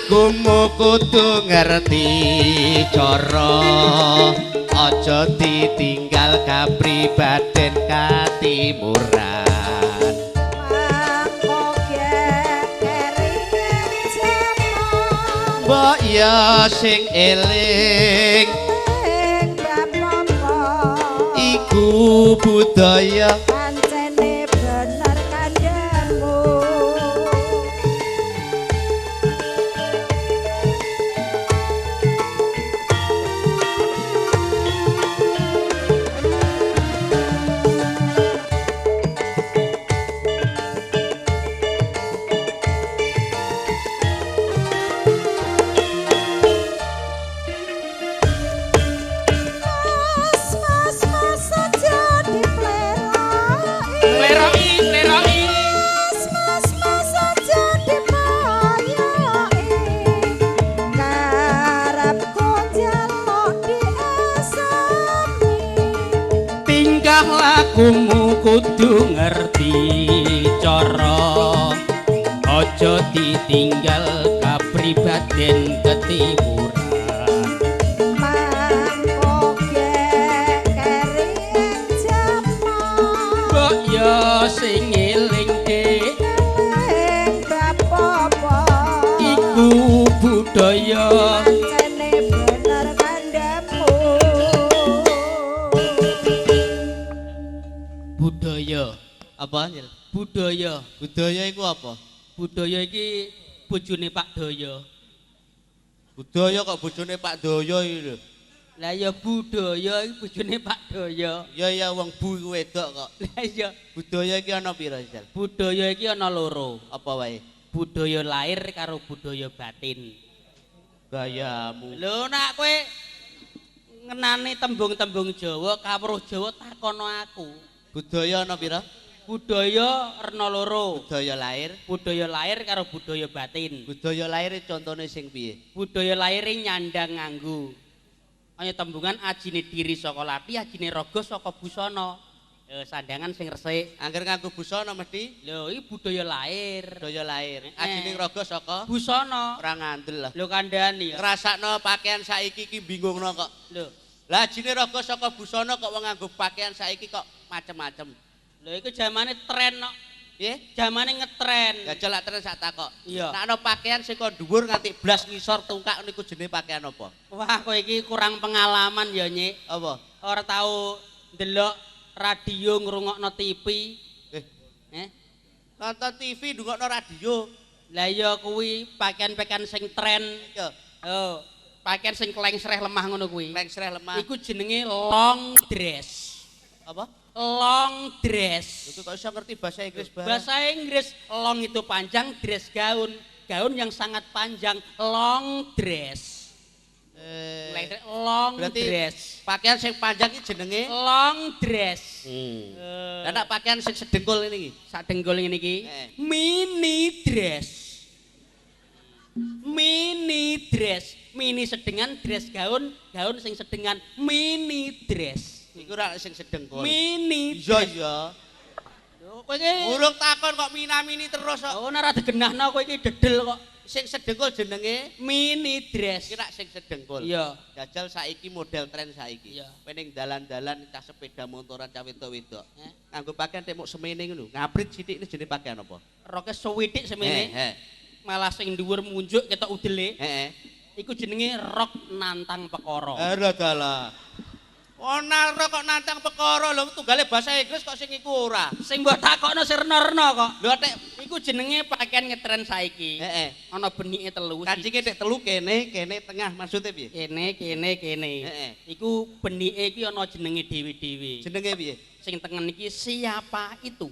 Lakumu kudu ngerti cara aja ditinggal kapribaden katimuran mbok ya sing eling iku budaya pancene bener kandhangmu lakumu kudu ngerti cara aja ditinggal kapribaden ketimuran mangkoge kering jaman mbok ya sing eling Dik bapak iku budaya pancene bener kandhangmu budaya apa Nyil? budaya Budaya iku apa? budaya iki bojone Pak Daya Budaya kok bojone Pak Daya iki lho. lah ya budaya iki bojone Pak Daya Ya wong bu iku wedok kok. lah ya Budaya iki ana pira, Jal? budaya iki ana loro Apa wae? budaya lahir karo budaya batin Gayamu. lho nak kowe ngenani tembung-tembung Jawa kawruh Jawa takono aku Budaya ana pira? budaya rena loro Budaya lahir karo budaya batin budaya lahir contone sing piye? budaya lahir nyandang nganggo kaya tembungan ajine diri saka lati ajine raga saka busana sandangan sing resik Angger nganggo busana mesti lho iki budaya lahir budaya lahir. Ajine raga saka busana ora ngandel lah. lho kandhani ya Ngrasakno pakaian saiki iki bingungno kok. lho Lah ajine raga saka busana kok wong nganggo pakaian saiki kok macem-macem. lho iku zamane tren kok Piye? zamane ngetren Gajal lak terus sak takok. Iya. Nek ana pakaian sing kok dhuwur nganti blas ngisor tungkak niku jenenge pakaian apa? wah kowe iki kurang pengalaman ya Nyik Apa? ora tau ndelok radio ngrungokno TV Eh, nonton TV ndungokno radio. lah ya kuwi pakaian-pakaian sing tren Ya, oh pakaian sing klengsreh lemah ngono kuwi lengsreh lemah. iku jenenge long dress Apa? long dress Itu kok iso ngerti bahasa Inggris bareng. bahasa Inggris long itu panjang dress gaun yang sangat panjang long dress long berarti dress pakaian sing panjang iki jenenge long dress Lah nek pakaian sing sedengkul ini iki. sak dengkul ngene iki Eh. mini dress mini sedengan dress gaun sing sedengan mini dress Iku ora sing sedengkul. mini Iya iya. lho kowe iki Urung takon kok minamini terus kok. oh ora digenahno kowe iki dedel kok Sing sedengkul jenenge mini dress kira sing sedengkul. iya Jajal saiki model tren saiki. Iya. Kowe ning dalan-dalan cah sepeda motoran cah wedok-wedok. Eh. Nganggo pakaian temuk semene ngono. Ngabrit sithik ini jenenge pakaian apa? roke suwidik semene malah sing dhuwur munjuk ketok udele Heeh. iku jenenge rok nantang pekara Alah dalah. Ana kok nantang perkara lho tunggale bahasa Inggris kok sing iku ora. sing mbok takokno sirna-rena kok Lho tek iku jenenge pakaian ngetren saiki heeh. ana benike telu Kancingke tek telu kene tengah maksudnya piye? kene Heeh. iku benike iki ana jenenge dhewe-dhewe Jenenge piye? sing tengen iki siapa itu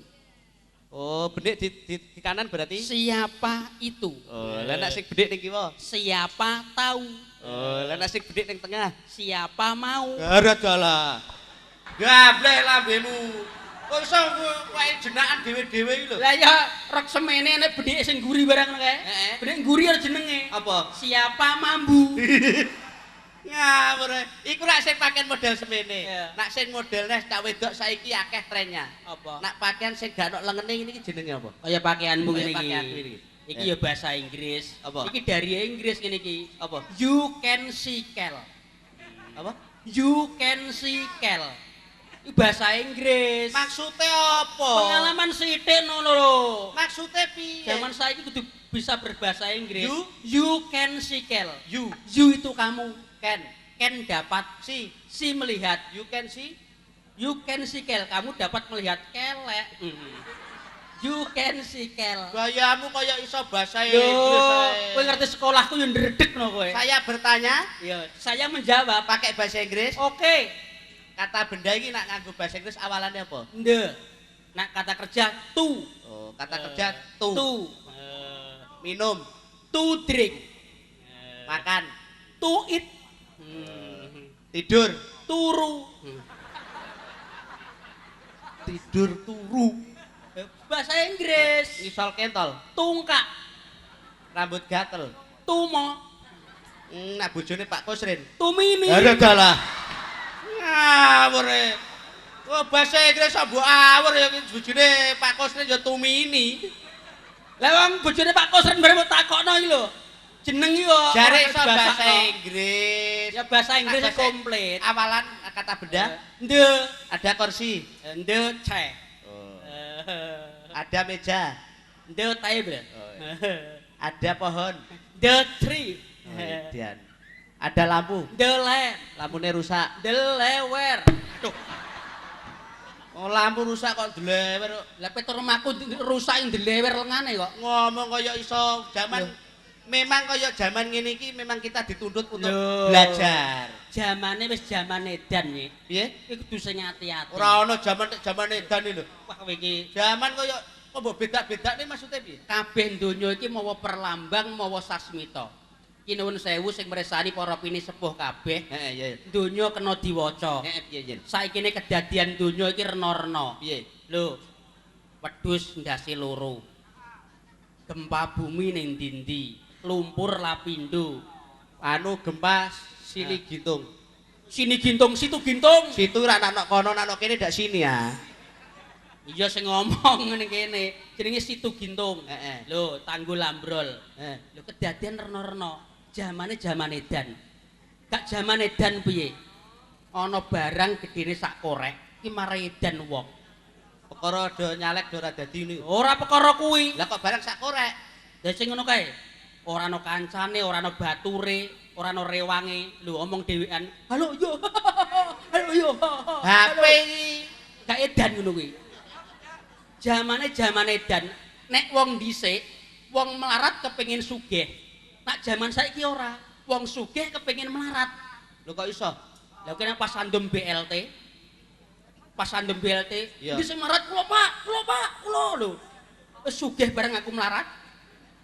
Oh, benik di kanan berarti? siapa itu Oh, lah nek sing bedik ning kiwa. siapa tahu Oh, lah nek sing bedik ning tengah. siapa mau Gara dalah. Gablek lambemu. Kok iso wae jenakan dhewe-dhewe iki lho. lah ya rok semene nek benike sing guri barang kae Heeh. benik guri ana jenenge Apa? siapa mambu Ngawur. Iku rak sing pakaian model semene. Iya. Nak sing modelnya cak wedok saiki akeh trennya. apa Nak pakaian sing gak ono lengene iki jenenge apa? kaya pakaianmu ngene iki Pakaianku iki. Iki ya bahasa Inggris. Apa? Iki dari Inggris ngene iki. Apa? You can see Kel. Apa? You can see Kel. Iki bahasa Inggris. Maksudnya apa? Pengalaman sithik ngono lho. Maksudnya piye? Zaman saiki kudu bisa berbahasa Inggris. You? You can see Kel. You You itu kamu. can Can dapat. see. Si melihat. You can see. You can see Kel. Kamu dapat melihat kelek. You can see Kel. Gayamu kaya iso bahasa Yo, Inggris. kowe ngerti sekolahku yo ndredegno kowe. Saya bertanya Iya, saya menjawab. pakai bahasa Inggris. Oke. Kata benda ini nak nganggo bahasa Inggris awalannya apa? Nde. Nak kata kerja to. Oh, kata kerja to. To. Minum, To drink. makan, To eat. tidur. Turu. Tidur turu. Bahasa Inggris. Isol kentol, Tungkak. rambut gatel. Tumo. Nak bojone Pak Kusrin. Tumini. Ada dalah. Ngawur e. Oh, bahasa Inggris mbok awur ya bojone Pak Kusrin ya tumini. Lah wong bojone Pak Kusren bareng takokno iki lho. Jeneng iki kok. Jare ora iso bahasa bahasa kok. Inggris. Ya bahasa Inggris Bahasa- komplit. Awalan kata benda, Nde. ada kursi, Nde ceh. ada meja, Nde table. ada pohon. Nde tree. Kemudian ada lampu, Nde lamp. lampunya rusak. Nde lewer. Tuh. Oh, lampu rusak kok dilewer. Lah petor rumahku rusak yang dilewer lengane kok. Ngomong kaya iso zaman Loh. memang kaya zaman ngene iki memang kita dituntut untuk Loh. belajar. Zamane wis zaman edan iki. Piye? Iki kudu sing ati-ati. Ora ana zaman edan iki lho. Wah kowe iki Zaman kaya kok mbok bedak-bedakne maksudnya piye? kabeh donya iki mawa perlambang mawa sasmita. Iki nuwun sewu sing mresani para pini sepuh kabeh. Heeh, iya. Donya kena diwaca. Heeh, piye yen? Saikine kedadian donya iki rena-rena. Piye? Lho. Wedhus ndase loro. Gempa bumi ning ndi-ndi, lumpur lapindo. Anu gempa sini gintung. Sini gintung, situ gintung. Situ ra anak kono anak kene dak sini ya. Iya sing ngomong ngene kene, jenenge situ gintung. Heeh. Lho, tanggul ambrol. Heeh. Lho kedadian rena-rena. Jamane zaman edan. Gak zaman edan piye? Ana barang gedene sak korek, iki marai edan wong. Perkara do nyalek do ora dadi ini. Ora perkara kuwi. Lah kok barang sak korek? Lah sing ngono kae. Ora ana kancane, ora ana bature, ora ana rewange. Lho omong dhewean. Halo yo. Halo yo. HP iki Gak edan ngono kuwi. Jamane zaman edan. Nek wong dhisik, wong melarat kepengin sugih. Nak zaman saiki ora. Wong sugih kepengin melarat. lho kok iso? Lah kene pas andem BLT. Pas andem BLT, Iya. iki sing melarat kula Pak, kula lho. Wis sugih bareng aku melarat.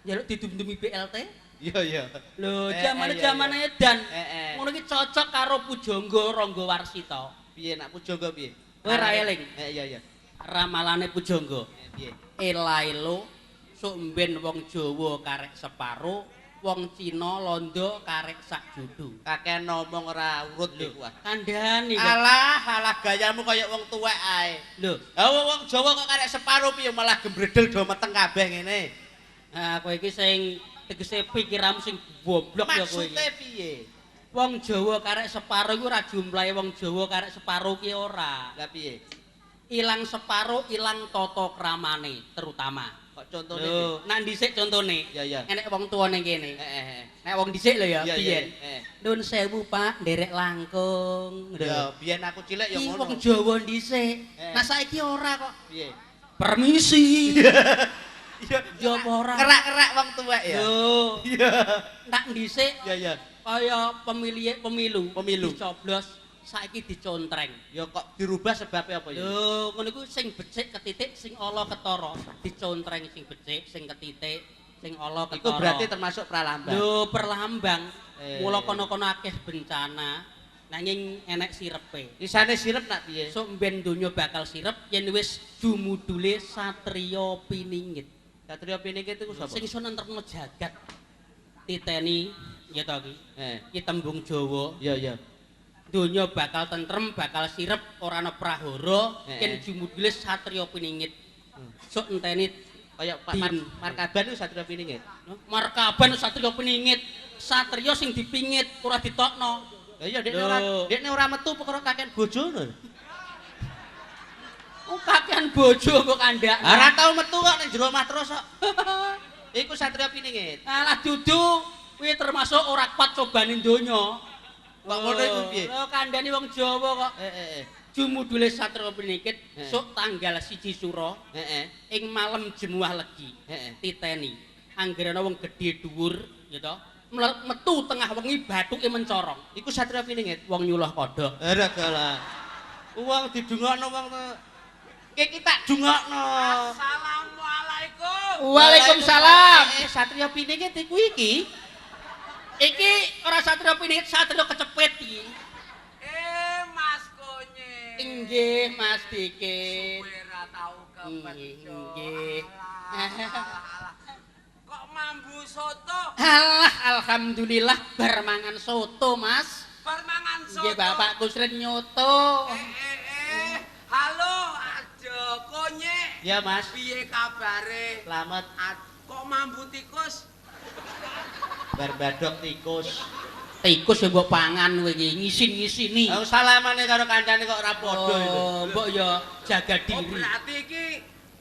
Njaluk didum-dumi BLT. Iya iya. Lho, Eh, jamane-jamane iya, edan. Ngono Ngono iki cocok karo Pujangga Rangga Warsita. piye nak pujangga piye? Kowe ra eling? Iya iya. Ramalane Pujangga. Piye? Elaelo sok mben wong Jawa karek separo, wong Cina londo karek sak judu. Kakek ngomong ora urut lho kuwi. Kandhani kok. Alah gayamu kaya wong tuwek ae. Lho, Lah wong Jawa kok karek separo piye malah gembredel do meteng kabeh ngene. kowe iki sing tegese pikiranmu sing goblok ya kowe iki. Maksude piye? Wong Jawa karek separo iku ora jumlahe wong Jawa karek separo ki ora. Lah piye? Ilang separo, ilang tata kramane terutama. Kok contone piye? Lho, nak dhisik contone. Iya iya. Enek wong tuwa ning kene. Heeh. Nek wong dhisik lho ya, Iya, iya, biyen. iya. Nun sewu Pak, nderek langkung. Ya biyen aku cilik ya Iki ngono. wong Jawa dhisik. Eh. Nah saiki ora kok. Piye? Permisi. Iya. Ya apa ora? Kerak-kerak wong tuwek ya. Lho, Iya. tak dhisik Iya iya. kaya pemilu. Pemilu. Dicoblos, saiki dicontreng. Ya kok dirubah sebabnya apa ya? Lho, ngono iku sing becik ketitik, sing ala ketara. Dicontreng sing becik, sing ketitik, sing ala ketara. Iku berarti termasuk pralambang. Lho, perlambang. Eh. Mula kono-kono akeh bencana. Nanging enek sirepe. Isane sirep nak piye? Sok mben donya bakal sirep yen wis jumudule satriya piningit. Satria piningit iku sapa? Sing iso nentremno jagat. Titeni ya to iki. Iki tembung Jawa. Iya iya. Donya bakal tentrem, bakal sirep, ora ana prahara Eh, yen jumudule satriya piningit. Sok enteni Kaya Pak Din. Markaban itu Satrio Piningit. Markaban satria peningit, satria sing dipingit ora ditokno. Lah iya Lho. dekne ora metu perkara kakean bojone. Oh kakean bojo kok kandak. Ora tau metu kok ning jero omah terus kok. Iku Satrio Piningit. Alah dudu kuwi termasuk ora kuat cobane donya. Kok ngono iku piye? Lho kandhane wong Jawa kok. Heeh. Jumudule Satria Piningit Heeh. sok tanggal 1 Sura Heeh. ing malam Jemuah Legi. Heeh. Titeni. Anggerana wong gedhe dhuwur ya to. Metu tengah wengi bathuke mencorong. Iku Satrio Piningit. Wong nyuluh kodhok. Ora galah. Wong didungokno wong iki tak dungokno. Assalamualaikum. Waalaikumsalam. Satrio Piningit iku iki. Iki ora Satria Piningit, Satria kecepet iki. Mas Konye. Inggih Mas Dikit. Ora tau kepecut. Inggih. Alah. Kok mambu soto? Alah alhamdulillah bar mangan soto, Mas. Bar mangan soto. Nggih Bapak Kusrin nyoto. Halo, Ajo Konye. Ya Mas. Piye kabare? Selamat Kok mambu tikus? bar badok tikus. Tikus ya mbok pangan kowe iki, ngisin-ngisini. Aku salamane karo kancane kok ora padha itu. Oh, mbok ya jaga Oh, diri. berarti iki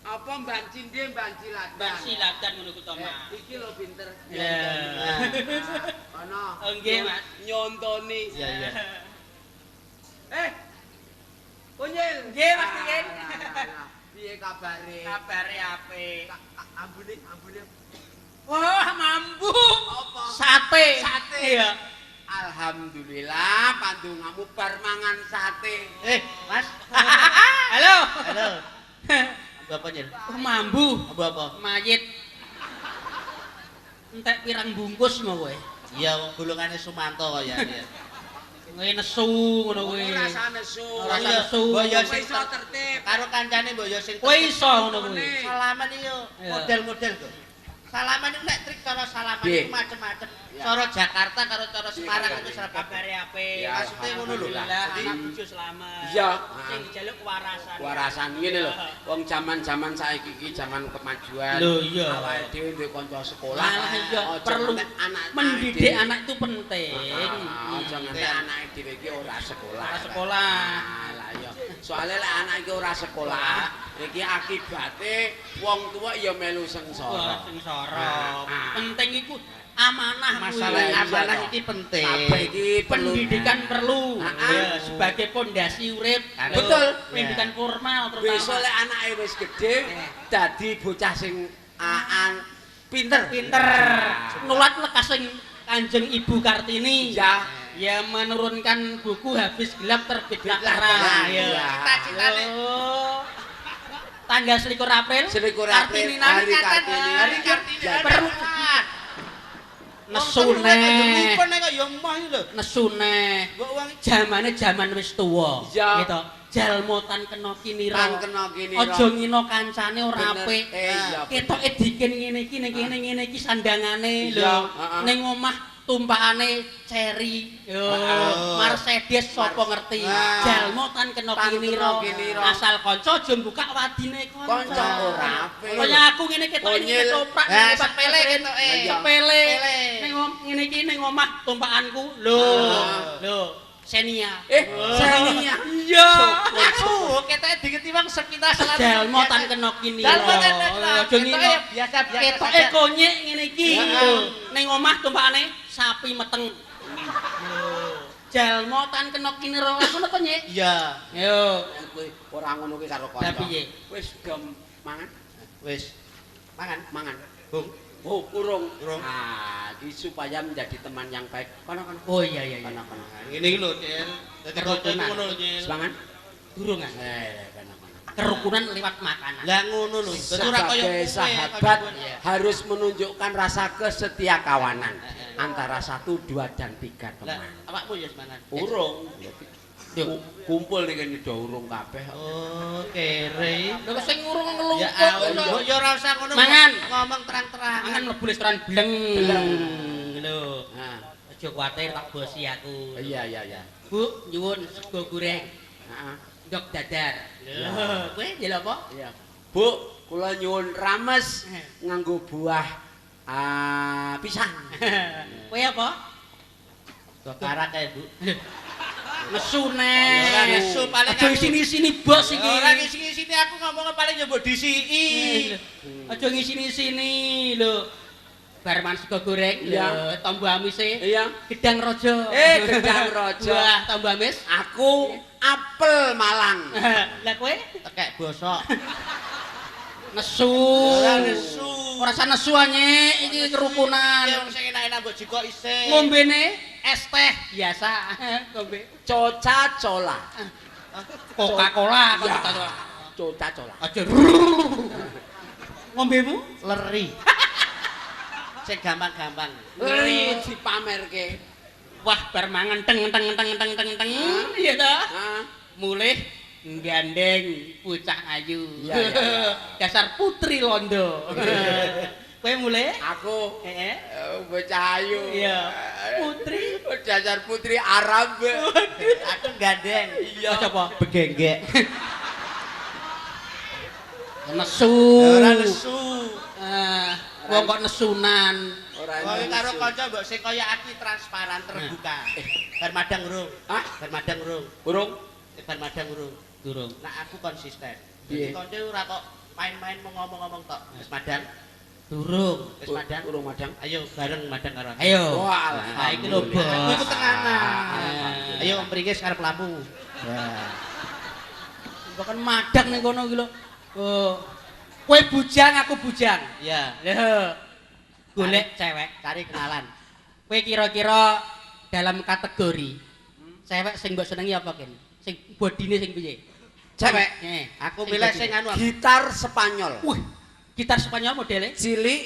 apa mbanci ndhe mbanci ladan. Mbak silakan ngono ku to, Mas. Iki lho pinter. Ya. Ono. Oh, nggih, Mas. Nyontoni. Iya iya. Kunyil. Nggih, Mas Dikit. Piye kabare? Kabare apik. Ambune. Wah, mambu. Apa? Sate. Sate. Iya. Alhamdulillah pandungamu bar mangan sate. Mas. Halo. Halo. Apa nyel? Oh, mambu. Apa? Mayit. Entek pirang bungkus mau kowe? Iya wong golongane Sumanto kaya ya. Kowe nesu ngono kowe. Rasa nesu. Rasa Iya, nesu. mbok ya Kowe iso tertib. Karo kancane mbok ya sing Kowe iso ngono kowe. salaman iki yo Iya. model-model kok. Salaman itu nek trik cara salaman Piye? itu macem-macem. Ya. Cara Jakarta karo cara Semarang itu serba. Kabare apik. Ya, Maksudnya ngono lho. Alhamdulillah Jadi- anak bojo selamat. Iya. Sing dijaluk warasan. Warasan ngene lho. Wong jaman-jaman saiki iki jaman kemajuan. Lho, iya. Awake dhewe duwe kanca sekolah. Malah iya Aja perlu ngantek anak mendidik anak itu penting. Aja ngantek anake dhewe iki ora sekolah. Ora sekolah. Ah, lah iya. Soale lek anak iki ora sekolah, iki akibate wong tuwa ya melu Wah, sengsara. sengsara. Ah. Penting iku amanah Masalah Iya, amanah toh. iki penting. Kabeh iki perlu pendidikan perlu Ah, ya, sebagai pondasi urip. Kan. Betul. Pendidikan formal besok terutama. lek anake wis gedhe dadi bocah sing pinter. Pinter nulat lekasing Kanjeng Ibu Kartini. Ya. Ya menurunkan buku habis gelap terbit Terbit terang. terang, Ya. ya. Cita-citane. Oh. Tanggal 21 April. 21 April, Kartini nang hari nyatet. Kartini. Hari Kartini. Jadi- Perlu nesune. Nipun nek kok ya emoh iki lho. Nesune. Mbok wong Jamane jaman wis tuwa. Iya. Gitu. Jalmo tan kena kinira. Tan kena kinira. Aja ngino kancane ora Bener. apik. Iya, Ketoke dikin ngene iki ning kene ngene iki sandangane Iya, lho. heeh. Ning omah tumpakane Cherry. Yo, Heeh. Mercedes sapa ngerti. Nah. Jalmo tan kena Tan kinira. kena kinira. Asal kanca aja buka wadine kanca. Kanca ora apik. Kaya aku ngene ketoke ini Konyil. ketoprak Nah, ning sepele ketoke. Iya. Sepele. Sepele. Ning ngene iki ning omah tumpakanku. Lho. Ah. Lho. Xenia. Xenia. Iya. aku ketoke digeti wong sepintas salat. Jalmo tan kena kini. Jalmo tan kena. Aja ngino. Ketoke biasa-biasa Ketoke saja. konyek ngene iki. Heeh. Lho. Ning omah tumpakane sapi meteng. Jalmo tan kena kini ro ngono konyek. Iya. Yo. Kowe ora ngono ki karo kanca. Lah piye? Wis dom mangan. Wis. Mangan. Bung. Oh, urung. Urung. Ah, iki supaya menjadi teman yang baik. Kono. Oh iya iya. Kono. Ngene iki lho, Cil. Dadi kanca iku ngono lho, Cil. Semangan. Durung ah. Kono. Kerukunan lewat makanan. Lah ngono lho. Dadi ora kaya Sebagai kowe, sahabat kaya kowe. harus menunjukkan rasa kesetiakawanan antara 1, 2, dan 3 Lah teman. awakmu ya semangat. Urung. Kumpul nih kan udah urung kabeh. Oh, kere. Lho sing ngurung ngelungkuk. Ya Allah, ya ora usah ngono. Mangan. Ngomong terang-terang. Mangan mlebu restoran bleng. Bleng. Lho. Nah, Aja kuwatir tak bosi aku. iya. Bu, nyuwun sego goreng. Heeh. Ndok dadar. Iya. Lho, kowe njaluk apa? Iya. Bu, kula nyuwun rames nganggo buah pisang. Kowe apa? Kok karak kae, Bu. Nesu Ora nek. nesu paling Aja sini-sini bos iki. Ora ngisi-ngisini aku ngomong paling yo mbok disiki. Aja ngisi-sini lho. Bar man sego goreng Iya. lho, tombo amise. Iya. Gedang raja. Gedang raja. Wah, tombo amis. Aku apel Malang. Lah kowe Tekek bosok. nesu. Ora nesu. Ora usah nesu anyek, iki kerukunan. Ya wong sing enak-enak mbok jikok isih. Ngombene es teh biasa. Ngombe Coca-Cola. Coca-Cola, Ya. Coca-Cola. Coca-Cola. Aja. Ngombemu? Leri. Sing gampang-gampang. Ngeri dipamerke. Wah, bar mangan teng. Iya ta? Hah? Mulih gandeng bocah ayu. Iya, iya, iya. Dasar putri londo. Kowe mulih? Aku Heeh. bocah ayu. Iya. Putri. Dasar putri Arab. Aku gandeng. Iya. Apa? Begenggek. Nesu. Ora nesu. Wong kok nesunan. Ora Kowe karo nesu. kanca mbok sing kaya aki transparan terbuka. Bar madang urung? Hah? Bar madang urung? Burung? Bar madang urung? Durung. Nah aku konsisten. Piye? Jadi kanca ora kok main-main mau ngomong-ngomong tok. Wis madang, Durung. wis madang. Burung madang. Ayo bareng madang karo aku. Ayo. Wah, Nah, iki lho, Bos. Aku iku tenganan. Ah. Ayo mriki arep lampu. Wah. Bukan madang ning kono iki lho. Oh. Kowe bujang, aku bujang. Iya, Lho. Golek cewek. cari kenalan. Kowe kira-kira dalam kategori cewek sing mbok senengi apa, Ken? Sing bodine sing piye? Cewek. Aku Sing milih bodine. sing anu. Gitar Spanyol. Wih, gitar Spanyol modele. Cilik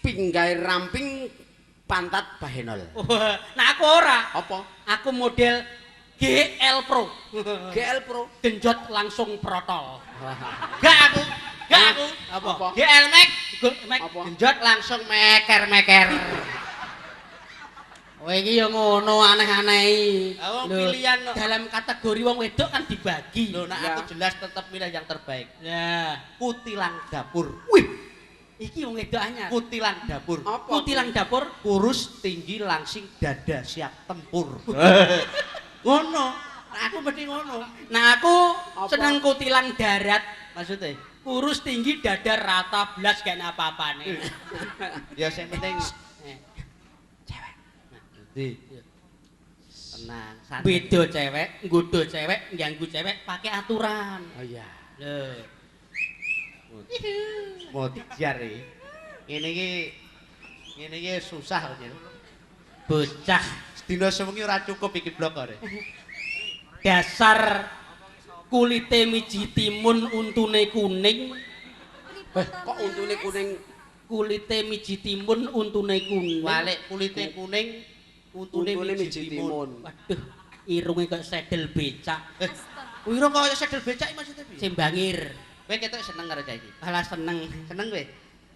pinggai ramping pantat bahenol. Wah, nah aku ora. Apa? Aku model GL Pro. GL Pro. Genjot langsung protol. Gak aku. Gak aku. Apa? GL Max. Apa? Genjot langsung meker-meker. Kowe iki ya ngono aneh-aneh. Ah, wong Lho, pilihan kok. dalam kategori wong wedok kan dibagi. Loh, nah Ya. aku jelas tetap milih yang terbaik. Ya. Kutilang dapur. Wih. Iki wong wedok anyar. Kutilang dapur. Apa? Kutilang dapur. Kurus, tinggi, langsing, dada siap tempur. Ngono. Nah, aku mesti ngono. Nah aku Apa? seneng kutilang darat. Maksudnya? Kurus tinggi dada rata blas gak ana apa-apane. Ya yang penting Eh, Di. Tenang, santai. Beda cewek, nggodho cewek, ngganggu cewek pakai aturan. Oh iya. Lho. Mau dijar iki. Ngene iki susah kok. Bocah Sedina sewengi ora cukup iki blok kok. dasar kulite miji timun untune kuning. Kok untune kuning? Kulite miji timun untune kuning. Walik kulite kuning, untune miji timun. Waduh, irunge kok sedel becak. Wiro kaya sedel becak iki maksudnya piye? Simbangir. Kowe ketok seneng karo cah iki. Alah seneng. Seneng kowe?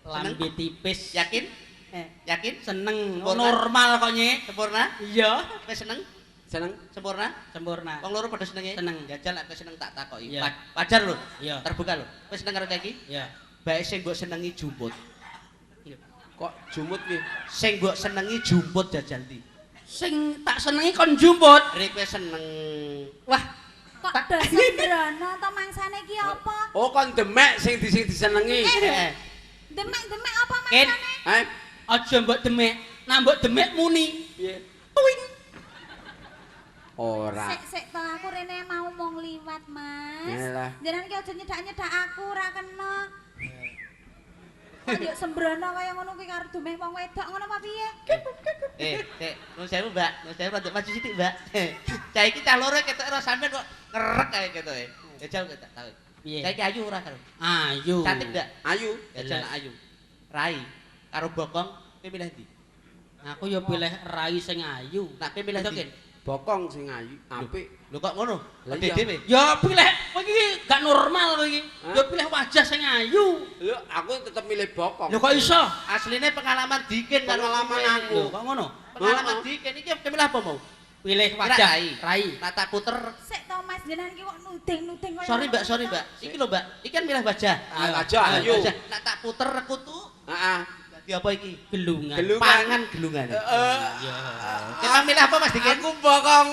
Lambe tipis. Yakin? Yakin? Seneng. Sempurna? Normal kok, Nyek. Sempurna? Iya. Kowe seneng? Seneng? Sempurna? Sempurna. Wong loro padha senenge? Seneng. Jajal lek kowe seneng tak takoki. Iya. Wajar lho. Iya. Terbuka lho. Kowe seneng karo cah iki? Iya. Bae sing mbok senengi jumput. Kok jumut piye? Sing mbok senengi jumput jajal ndi? Sing tak senengi kon jumput. Rek kowe seneng. Wah, Kok do sembrono to mangsane iki apa? Oh kon demek sing disenengi. Demek-demek apa Ken, mangsane? Eh, aja mbok demek. Nah mbok demek muni. piye? Tuing. Ora. Sik to aku rene mau mung liwat, Mas. Yalah. Jenengan ki aja nyedak-nyedak aku ora kena. Kok yo sembrono kaya ngono kuwi karo demek wong wedok ngono apa piye? Dek, nuwun sewu, Mbak. Nuwun sewu rada maju sithik, Mbak. Cah iki cah loro ketok ora sampean kok ngerek kae ketoke. Jajal kowe tak tahu. Piye? Cah iki ayu ora karo? Ayu. Cantik ndak? Ayu. Jajal Jelas. ayu. Rai karo bokong kowe milih ndi? Aku ya pilih rai sing ayu. Nak kowe milih Betul, ndi? Ken? Bokong sing ayu, apik. Lho kok ngono? Lah Dhewe iya. dhewe. Ya pilih kowe iki gak normal kowe iki. Hah? Ya pilih wajah sing ayu. Lho, aku tetep milih bokong. Lho kok iso? Asline pengalaman diken karo Pengalaman kowe. aku. Lho kok ngono? Pengalaman Heeh. diken iki kowe milih apa mau? Pilih wajah Rai. rai. Nata puter Sik to Mas, jenengan ki kok nuding-nuding kaya Sorry Mbak, sorry Mbak. Iki lho Mbak, iki kan milih wajah. Wajah, ayo. Wajah. Nek tak puter rekutu, Heeh. dadi apa iki? Gelungan. Pangan gelungan. Iya. Kita milih apa Mas Dikin? Aku bokong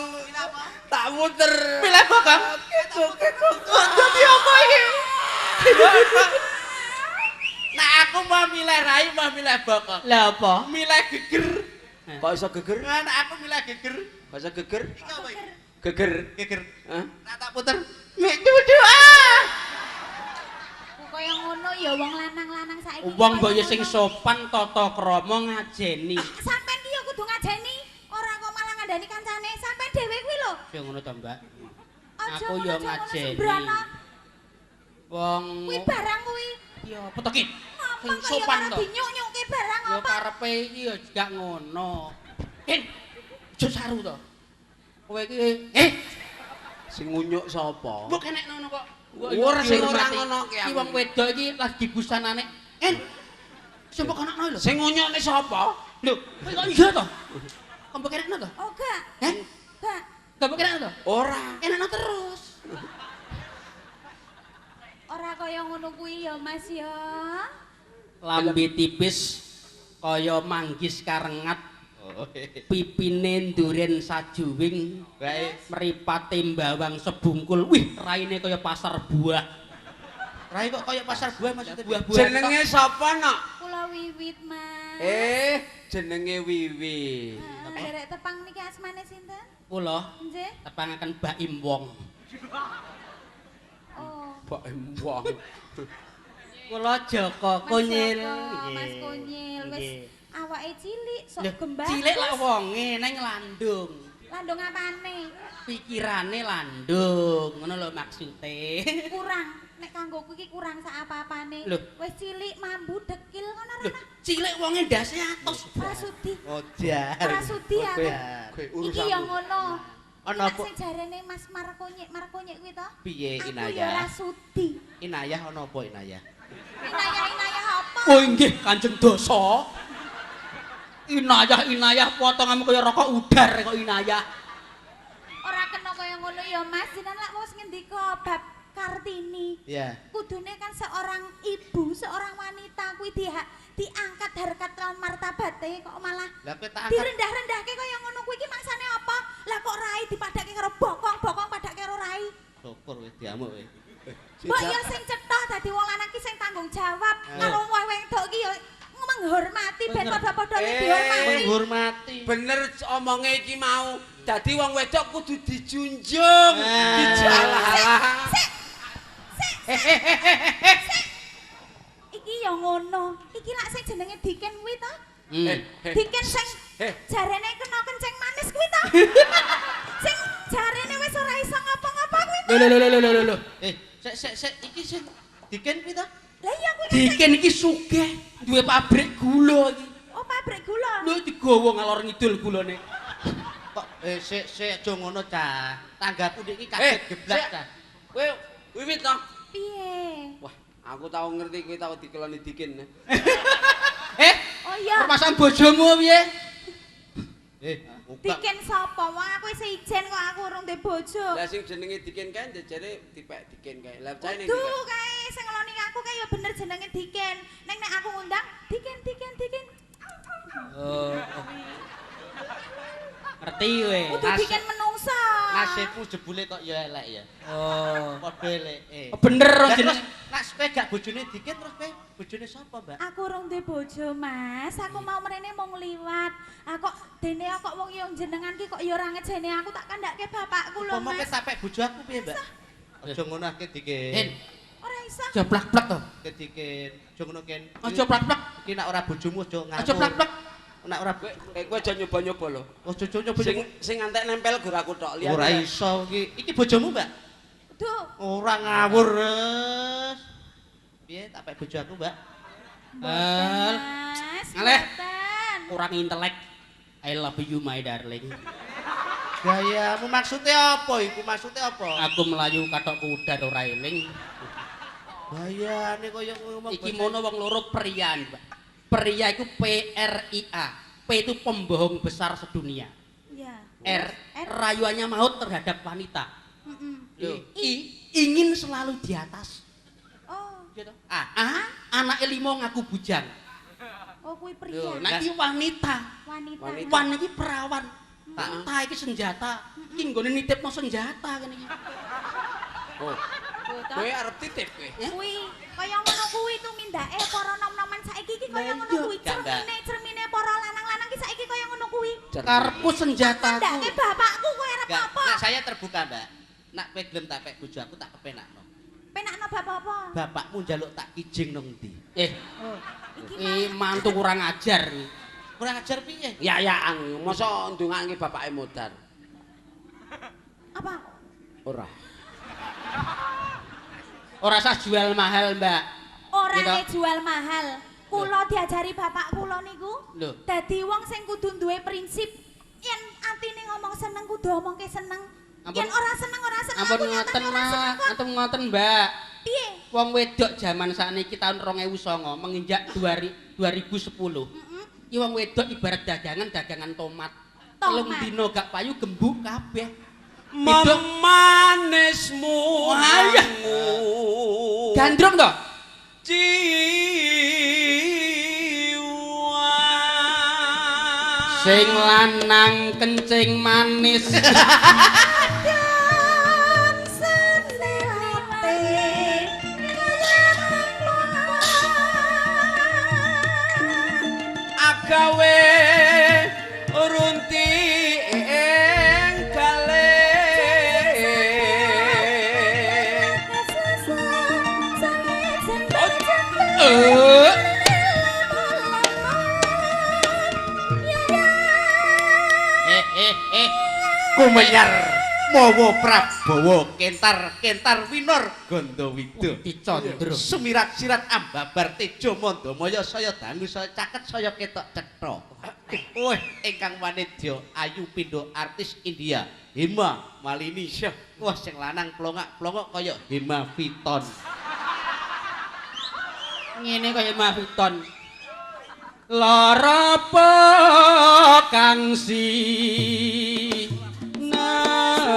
tak muter. Milih bokong. Ketuk. Dadi apa iki? Nah aku mau milih rai, mau milih bokong. Lah apa? Milih geger. Kok iso geger? Nah aku milih geger. Kok iso geger? Iki apa iki? Geger. Geger. Hah? Nah tak puter. Mek dudu ah. kaya ngono ya wong lanang-lanang saiki. Wong mbok ya sing sopan tata krama ngajeni. Sampeyan ki ya kudu ngajeni, ora kok malah ngandani kancane. Sampeyan dhewe kuwi lho. Ya ngono to, Mbak. Aja Aku ngono, ya aja ngono, ngajeni. sembrono. Wong Kuwi barang kuwi. ya apa to ki? Apa Sing kaya sopan karo to. dinyuk-nyukke barang Ya apa? karepe iki ya gak ngono. Aja saru to. Kowe iki Sing ngunyuk sapa? mbok kenek ngono kok. Ora sing ora ngono ki. Iki wong wedok iki lagi busanane. Sumpah kanakno lho. Sing ngunyukne sapa? Lho, kok iya to? Kok mbok kenekno to? Oh gak. Heh? Gak. Gak mbok kenekno to? Ora. Kenekno terus. Ora kaya ngono kuwi ya Mas ya. Lambe tipis kaya manggis karengat, pipine nduren sajuwing, Baik. mripate mbawang sebungkul. Wih, raine kaya pasar buah. Rai kok kaya pasar buah maksudnya buah-buah. Jenenge sapa, Nak? Kula wiwit Mas. Jenenge Wiwi. Derek tepang niki asmane sinten? Kula Nggih. tepangaken Baim Wong. Oh. Pak Embong. Kula Joko Mas Kunyil. Joko, Mas Kunyil wis awake cilik sok Lho, gembas. cilik lak wonge neng landung. Landung apane? Pikirane landung, ngono lho maksude. Kurang. Nek kanggo kuwi iki kurang sak apa-apane. Lho. Wis cilik mambu dekil ngono Lho, ora. cilik wonge ndase atos. Prasudi. Ojar. Prasudi aku. Kowe Iki ya ngono. Ana Nek apa? sing jarene Mas Markonyek kuwi to? Piye Aku ya Inayah? Rasudi. Inayah ana apa Inayah? Inayah apa? Oh inggih Kanjeng Dasa. Inayah potonganmu kaya rokok udar kok Inayah. Ora kena kaya ngono ya Mas, jenengan lak wis ngendika bab Kartini. Iya. Kudune kan seorang ibu, seorang wanita kuwi diangkat harkat lan martabate kok malah Lah kowe tak angkat. direndah-rendahke kaya ngono kuwi iki maksane apa? Lah kok rai dipadake karo bokong, bokong padake karo rai. Syukur wis diamuk kowe. Mbok ya sing cetha dadi wong lanang ki sing tanggung jawab. Karo wong wedok ki ya menghormati ben padha-padha dihormati. Menghormati. Bener omonge iki mau. Dadi wong wedok kudu dijunjung. Dijalah. Iki ya ngono. Iki lak sing jenenge Diken kuwi to? Hmm. Diken sing jarene kena kencing manis kuwi to? Sing jarene wis ora iso ngapa-ngapa kuwi to? Lho. Sik iki sing Diken kuwi ta? Lah iya kuwi kan sing Diken iki sugih, duwe pabrik gula iki. oh pabrik gula. Lho digawa ngalor ngidul gulane. Kok sik aja ngono cah. Tanggaku iki kaget geblak cah. Kowe wiwit to? Piye? Wah, aku tau ngerti kowe tau dikeloni Dikin. Oh iya. Permasalahan bojomu piye? Buka. Diken sapa? Wong aku wis ijen kok aku urung ndek bojo. Lah sing jenenge Dikin kae jare dipek Dikin kae. Lah cae ning Duh kae sing ngeloni aku kae ya bener jenenge Diken. Nek aku ngundang Diken. Oh. Ngerti kowe. Kudu Diken menungsa. Nasibmu jebule kok ya elek ya. Oh. Padha eleke. Bener Lah jeneng. terus nek kowe gak bojone Diken terus kowe bojone sapa, Mbak? Aku urung duwe bojo, Mas. Aku mau mrene mau ngliwat. Kok dene kok wong yo jenengan ki kok ya ora ngejeni aku tak kandhake bapakku lho, Pomo kowe Mas. sampe bojo aku piye, Mbak? Aja ngono akeh Diken. Ora iso. Aja plak-plak to. Diken. Aja ngono Ken. Aja plak-plak. Iki nek ora bojomu aja ngawur. Aja plak-plak. Nek ora kowe aja nyoba-nyoba lho. aja nyoba Sing antek nempel gur aku tok lihat. ora iso iki. Iki bojomu, Mbak? Duh, Ora ngawur, Res. Piye tak pek bojo aku, Mbak? mboten, Mas. ngaleh. Mboten. Kurang intelek. I love you my darling. Gayamu maksudnya apa iku? Maksudnya apa? Aku melayu katok udar ora eling. Gayane koyo ngomong Iki mono wong loro pria, Mbak. Pria itu PRIA. P itu pembohong besar sedunia. Iya. R rayuannya maut terhadap wanita. Loh, ingin selalu di atas. Oh. Gitu. Anake 5 ngaku bujang. Oh, kuwi pria. Lho, nek iki wanita. Wanita. Wan iki perawan. Ta iki senjata. Iki nggone nitipno senjata kene iki. Oh. Kowe arep titip kowe. Kuwi kaya ngono kuwi tumindake para nom-noman saiki iki kaya ngono kuwi. Cermine para lanang-lanang iki saiki kaya ngono kuwi. Karepku senjataku. Ndake bapakku kowe arep apa? Nek saya terbuka, Mbak. Nek kowe gelem tak pek bojo aku tak kepenakno. Penakno bapak apa? Bapakmu njaluk tak kijing nang ndi? Iki mantu kurang ajar iki. Kurang ajar piye? Ya-yaan, mosok ndongake bapake modar. Apa? Ora. Ora usah jual mahal, Mbak. Orane jual mahal. Kula diajari bapak kula niku. Lho. Dadi wong sing kudu duwe prinsip. Yen atine ngomong seneng kudu omongke seneng. Yen ora seneng ora seneng. Ampun ngoten, Mak. Ampun ngoten, Mbak. Piye? Wong wedok jaman sakniki tahun 2009 menginjak 2010. Iki wong wedok ibarat dagangan tomat. Telung dino gak payu gembuk kabeh. Memanismu ayo. Gandrung to? Jiwa Sing lanang kencing manis. Agawe runti ing Kumenyar mawa Prabowo kentar winor Gandawida Dicandra sumirat-sirat ambabar tejo mandamaya saya dangu saya caket saya ketok cetha. Ingkang wanidya ayu pindho artis India Hema Malini. Wah sing lanang plongak-plongok kaya Hema Viton. Ngene kaya Mafiton. Lara apa kangsi nadya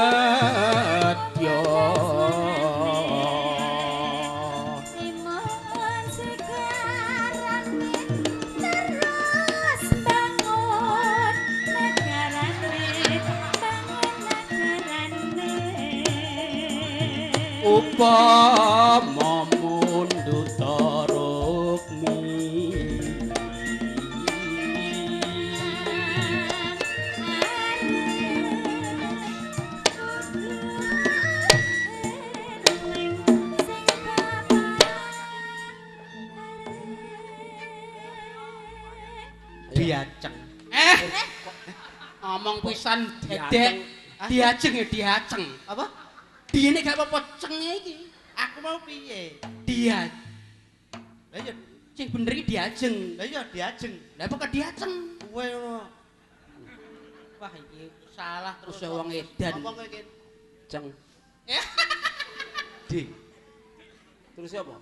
Iman sekarang terus bangun negarane upama mundut tarukmi diaceng. Ngomong pisan dedek. Diajeng ya diaceng. Apa? Dine gak apa-apa cenge iki. Aku mau piye? Dia. Lah ya Sing bener iki diajeng. lah ya diajeng. Lah apa kok diaceng? Kowe ngono. Wah iki salah terus wong edan. Ngomong kowe iki. Jeng. Di. Terus apa?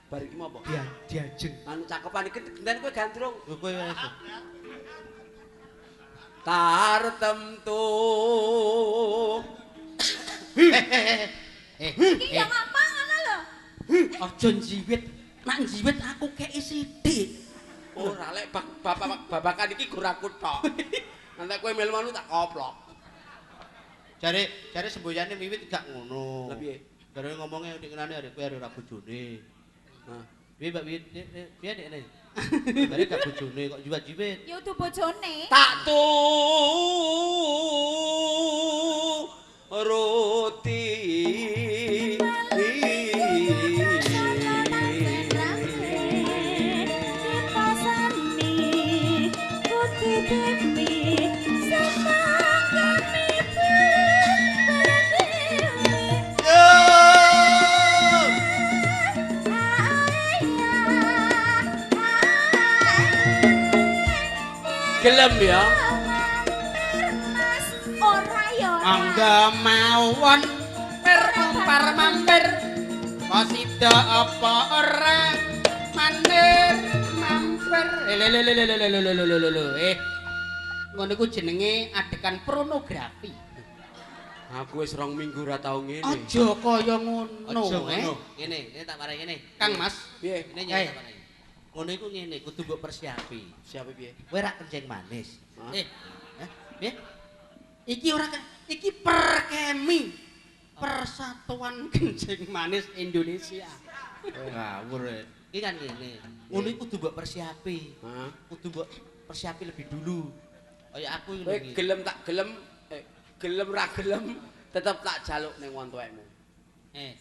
Bar iki mau apa? Diajeng. Anu cakepan iki genten kowe gandrung. Kowe wis. Tartemtu. Iki ya ngapa ngono lho? Aja njiwit. Nak njiwit aku kei sithik. Ora lek babakan iki guraku tok. Nanti kowe melu manu tak koplok. Jare semboyane wiwit gak ngono. Lah piye? Jare ngomongnya dikenane arek kowe arek ora bojone. Nah, Piye Mbak Wiwit? Piye nek ngene? Jare gak bojone kok jiwat-jiwit. Ya udah bojone. tak ruti. Gelem ya. Ora ya. Angga mawon per mampir. Kosida apa ora mandir mampir. Lho. Ngono iku jenenge adegan pornografi. Aku wis 2 minggu ora tau ngene. Aja kaya ngono. Aja ngono. Ngene, tak parai ngene. Kang Mas, Piye? Ngene nyai tak parai. Ngono iku ngene, kudu mbok persiapi. Siapa piye? Kowe ra kencing manis. Hah? Piye? iki ora iki perkemi. Persatuan Kencing Manis Indonesia. Ngawur. Iki kan ngene. Ngono iku kudu mbok persiapi. Hah? Kudu mbok persiapi lebih dulu. Kaya aku Kowe iki. gelem tak gelem, gelem ra gelem tetep tak jaluk ning wong tuwekmu.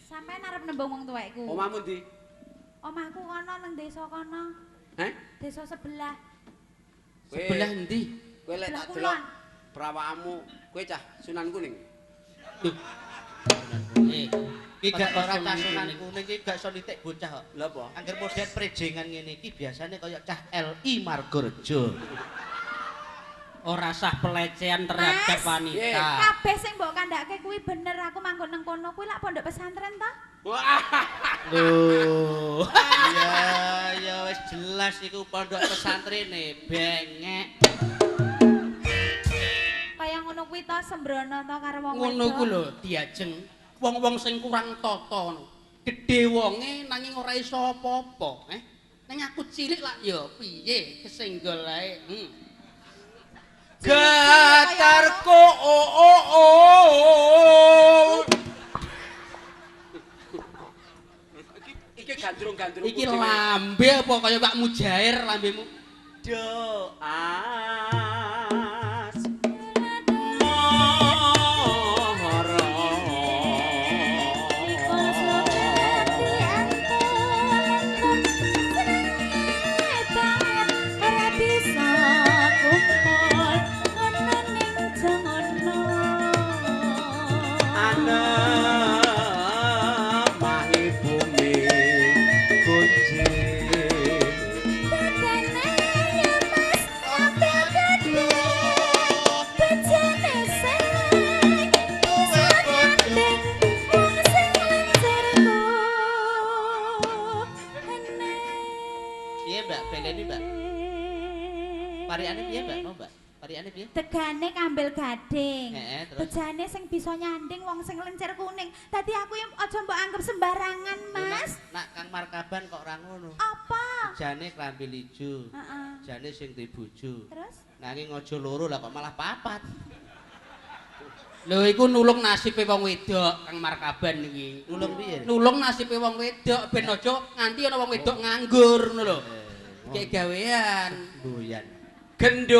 Sampeyan arep nembung wong tuwekku. Omahmu ndi? Omahku kono nang desa kono. Heh? Desa sebelah. Sebelah endi? Kowe lek tak Sebelah delok kulon. perawakanmu, kowe cah Sunan Kuning. Iki gak ora tasunan kuning iki gak iso nitik bocah kok. Lha apa? Angger model prejengan ngene iki biasane kaya cah LI Margorejo. Ora sah pelecehan terhadap Mas, wanita. Kabeh sing mbok kandhake kuwi bener, aku manggon nang kono kuwi lak pondok pesantren ta? Loh. Ya wis jelas iku pondok pesantrene bengek. Kaya ngono kuwi ta sembrono ta karo wong Ngono ku lho diajeng wong-wong sing kurang tata ngono. Gedhe wonge nanging ora iso apa-apa, Nang aku cilik lak ya piye kesenggol ae. Gatarku Iki gandrung-gandrung Iki lambe apa kaya Pak Mujair lambemu? Doas Pariane piye, Mbak? Mau, Mbak? Pariane piye? Tegane kambil gading. Terus Bejane sing bisa nyanding wong sing lencer kuning. Dadi aku yang aja mbok anggap sembarangan, Mas. Nak Kang Markaban kok ora ngono. Apa? Jane klambi ijo. Heeh. Jane sing duwe bojo. Terus? Nanging aja loro lah kok malah papat. Lho iku nulung nasibe wong wedok Kang Markaban iki. Nulung piye? Nulung nasibe wong wedok ben aja nganti ana wong wedok nganggur ngono lho. Kayak gawean. Doyan. Gendong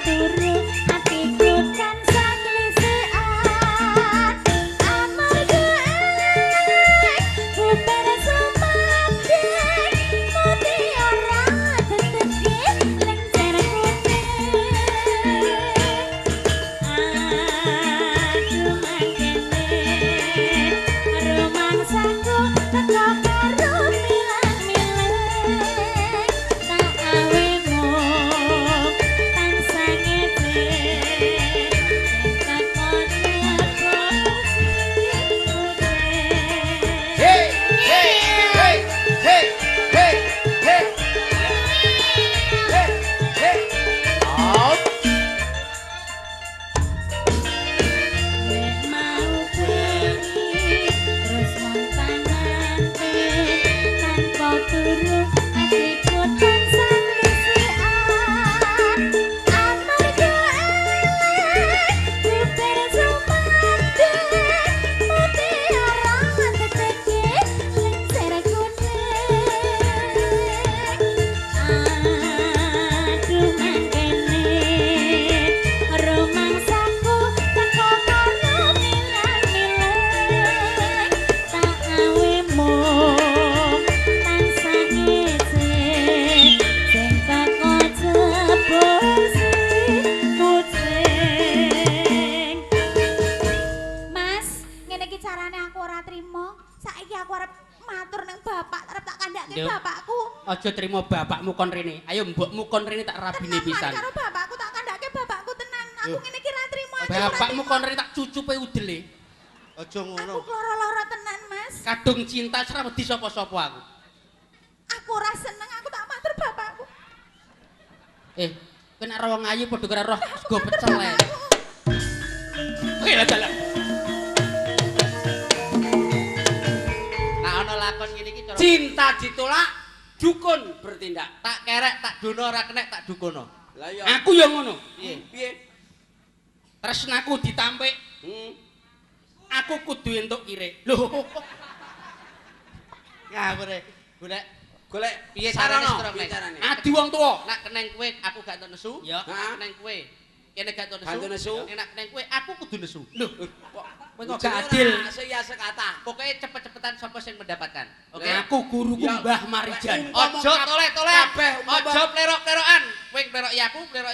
turu atiku kan saklisian ora trima. Saiki aku arep matur ning bapak, arep tak kandhake Yo. bapakku. Aja trimo bapakmu kon rene. Ayo mbokmu kon rene tak rabine pisan. Karo bapakku tak kandhake bapakku tenan. Aku Yo. ngene iki ra trima. Bapakmu kon rene tak cucupe udele. Aja Aku ngono. loro-loro tenan, Mas. Kadung cinta ora wedi sapa-sapa aku. Aku ora seneng, aku tak matur bapakku. Kowe nek ora wong ayu padha karo roh sego pecel ae. Oke, lah dalan. Nah ana lakon ngene iki cara Cinta ditolak, dukun bertindak. tak kerek, tak dono ora kenek, tak dukono. Lah ya. Aku ya ngono. Piye? Piye? Tresnaku ditampik, aku kudu entuk kire. Lho, Ngawure. Golek Golek piye sarana, carane strong piye nek? carane? adi wong tuwa. Nak keneng kowe aku gak entuk nesu. Ya. Nak keneng kowe kene gak entuk Gak entuk nesu. Nek nak keneng kowe aku kudu nesu. Lho, Kok kowe kok gak adil. Saya sekata. Pokoknya cepet-cepetan sapa sing mendapatkan. Oke. Aku guruku Ya. Mbah Marijan. Ojo tolek-tolekan. kabeh umpama- Ojo plerok-plerokan. Kowe plerok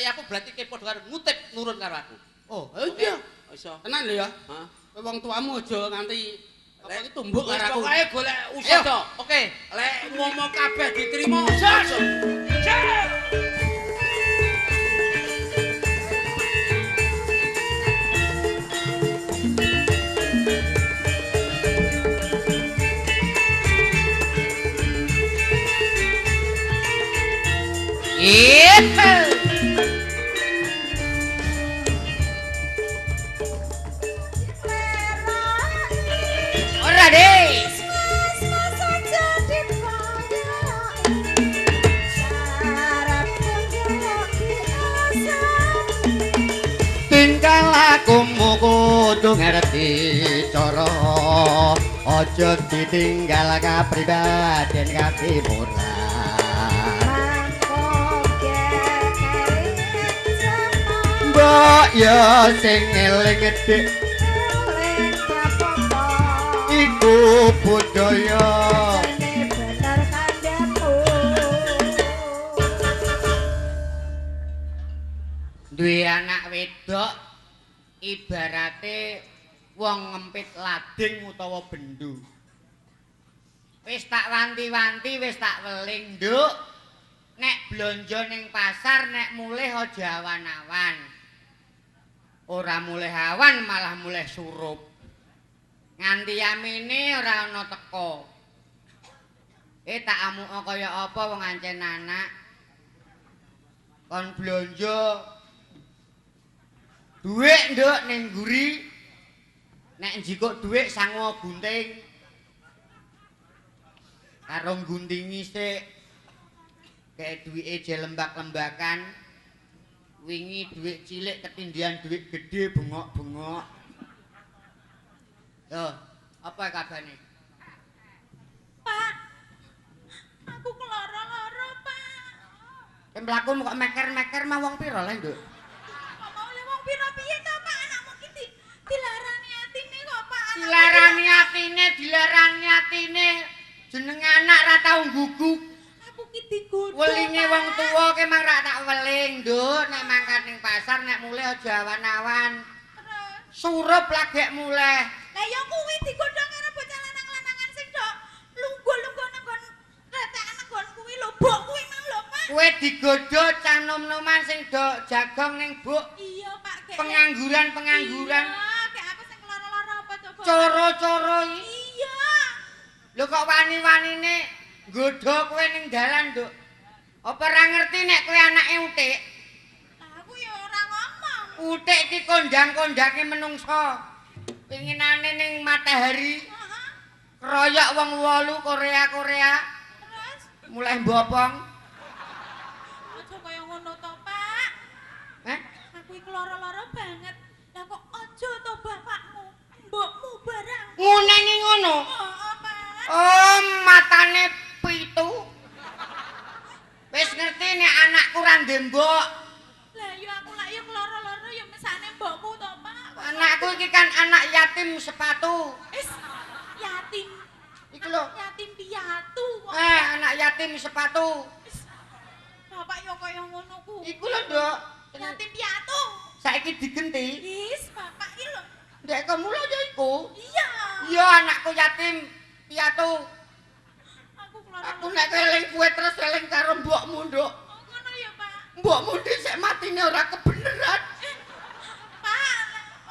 aku berarti kowe padha karo ngutip nurun karo aku. Oh, Iya. Iso. tenan lho ya. Hah? Kowe wong tuamu aja nganti apa iki tumbuk Wis karo aku. pokoke golek Ayo, usaha. oke. Lek ngomong kabeh diterima. Jas. Itu. Ora deh. Tingkah lakumu kudu ngerti cara aja ditinggal kapribaden katimuran mbok ya sing eling gedhe iku budaya duwe anak wedok ibarate wong ngempit lading utawa bendu. Wis tak wanti-wanti, wis tak weling, Nduk. Nek blonjo ning pasar nek mulih aja awan-awan. Ora mulih awan malah mulih surup. Nganti yamine ora ana teko. Tak amuka kaya apa wong ancen anak. Kon blonjo dhuwit nduk ning nguri nek njikuk dhuwit sangu gunting karo guntingi sik kaya dhuwike je lembak-lembakan wingi dhuwit cilik ketindihan dhuwit gedhe bengok-bengok. Yo apa kabane? Pak, aku keloro-loro, Pak. Mlaku kok meker-meker mah wong pira le, Nduk? Kok mau le wong pira-piye to, Pak? Anakmu ki dilarani atine kok, Pak. Dilarani atine jeneng anak ra tau guguk. Aku ki digodho. Welinge Pak. wong tuwa ki mang ra tak weling, Nduk. Nek mangkat ning pasar nek mulih aja awan-awan. Terus, Surup lagek mulih. lah ya kuwi digodho karo bocah lanang-lanangan sing do lungguh-lungguh nang nggon retekan nang nggon kuwi lho, Bok kuwi mang lho, Pak. Kowe digodho cah nom-noman sing do jagong ning buk. Iya, Pak. Kek Pengangguran. Iya, kek aku sing keloro-loro apa coba? Coro-coro iki. Iya. Lho kok wani-wanine nggodho kowe ning dalan, Nduk. Apa ora ngerti nek kowe anake utik? Lah aku ya ora ngomong. Utik iki kondang-kondange menungsa. Pinginane ning matahari. Heeh. Keroyok wong 8 Korea. Terus Mulai mbopong. aja kaya ngono to, Pak. Eh? Aku iki keloro-loro banget. Lah kok aja to bapakmu, mbokmu barang. Nguneni ngono. Heeh, Pak. Oh, matane 7. Wis ngerti nek anakku ra ndembok. Lah ya aku lak ya keloro-loro ya mesane mbokmu to, Pak. Anakku iki kan anak yatim sepatu. Wis yatim. Iku lho. Yatim piatu. kok. Anak yatim sepatu. Bapak ya kaya ngono ku. Iku lho, Nduk. Yatim piatu. Saiki digenti. Wis, bapak iki lho. Ndek kamu lho ya iku. Iya. Iya anakku yatim piatu. Aku nek eling kowe terus eling karo mbokmu, Nduk. Oh, ngono ya, Pak. Mbokmu dhisik matine ora kebeneran. Pak,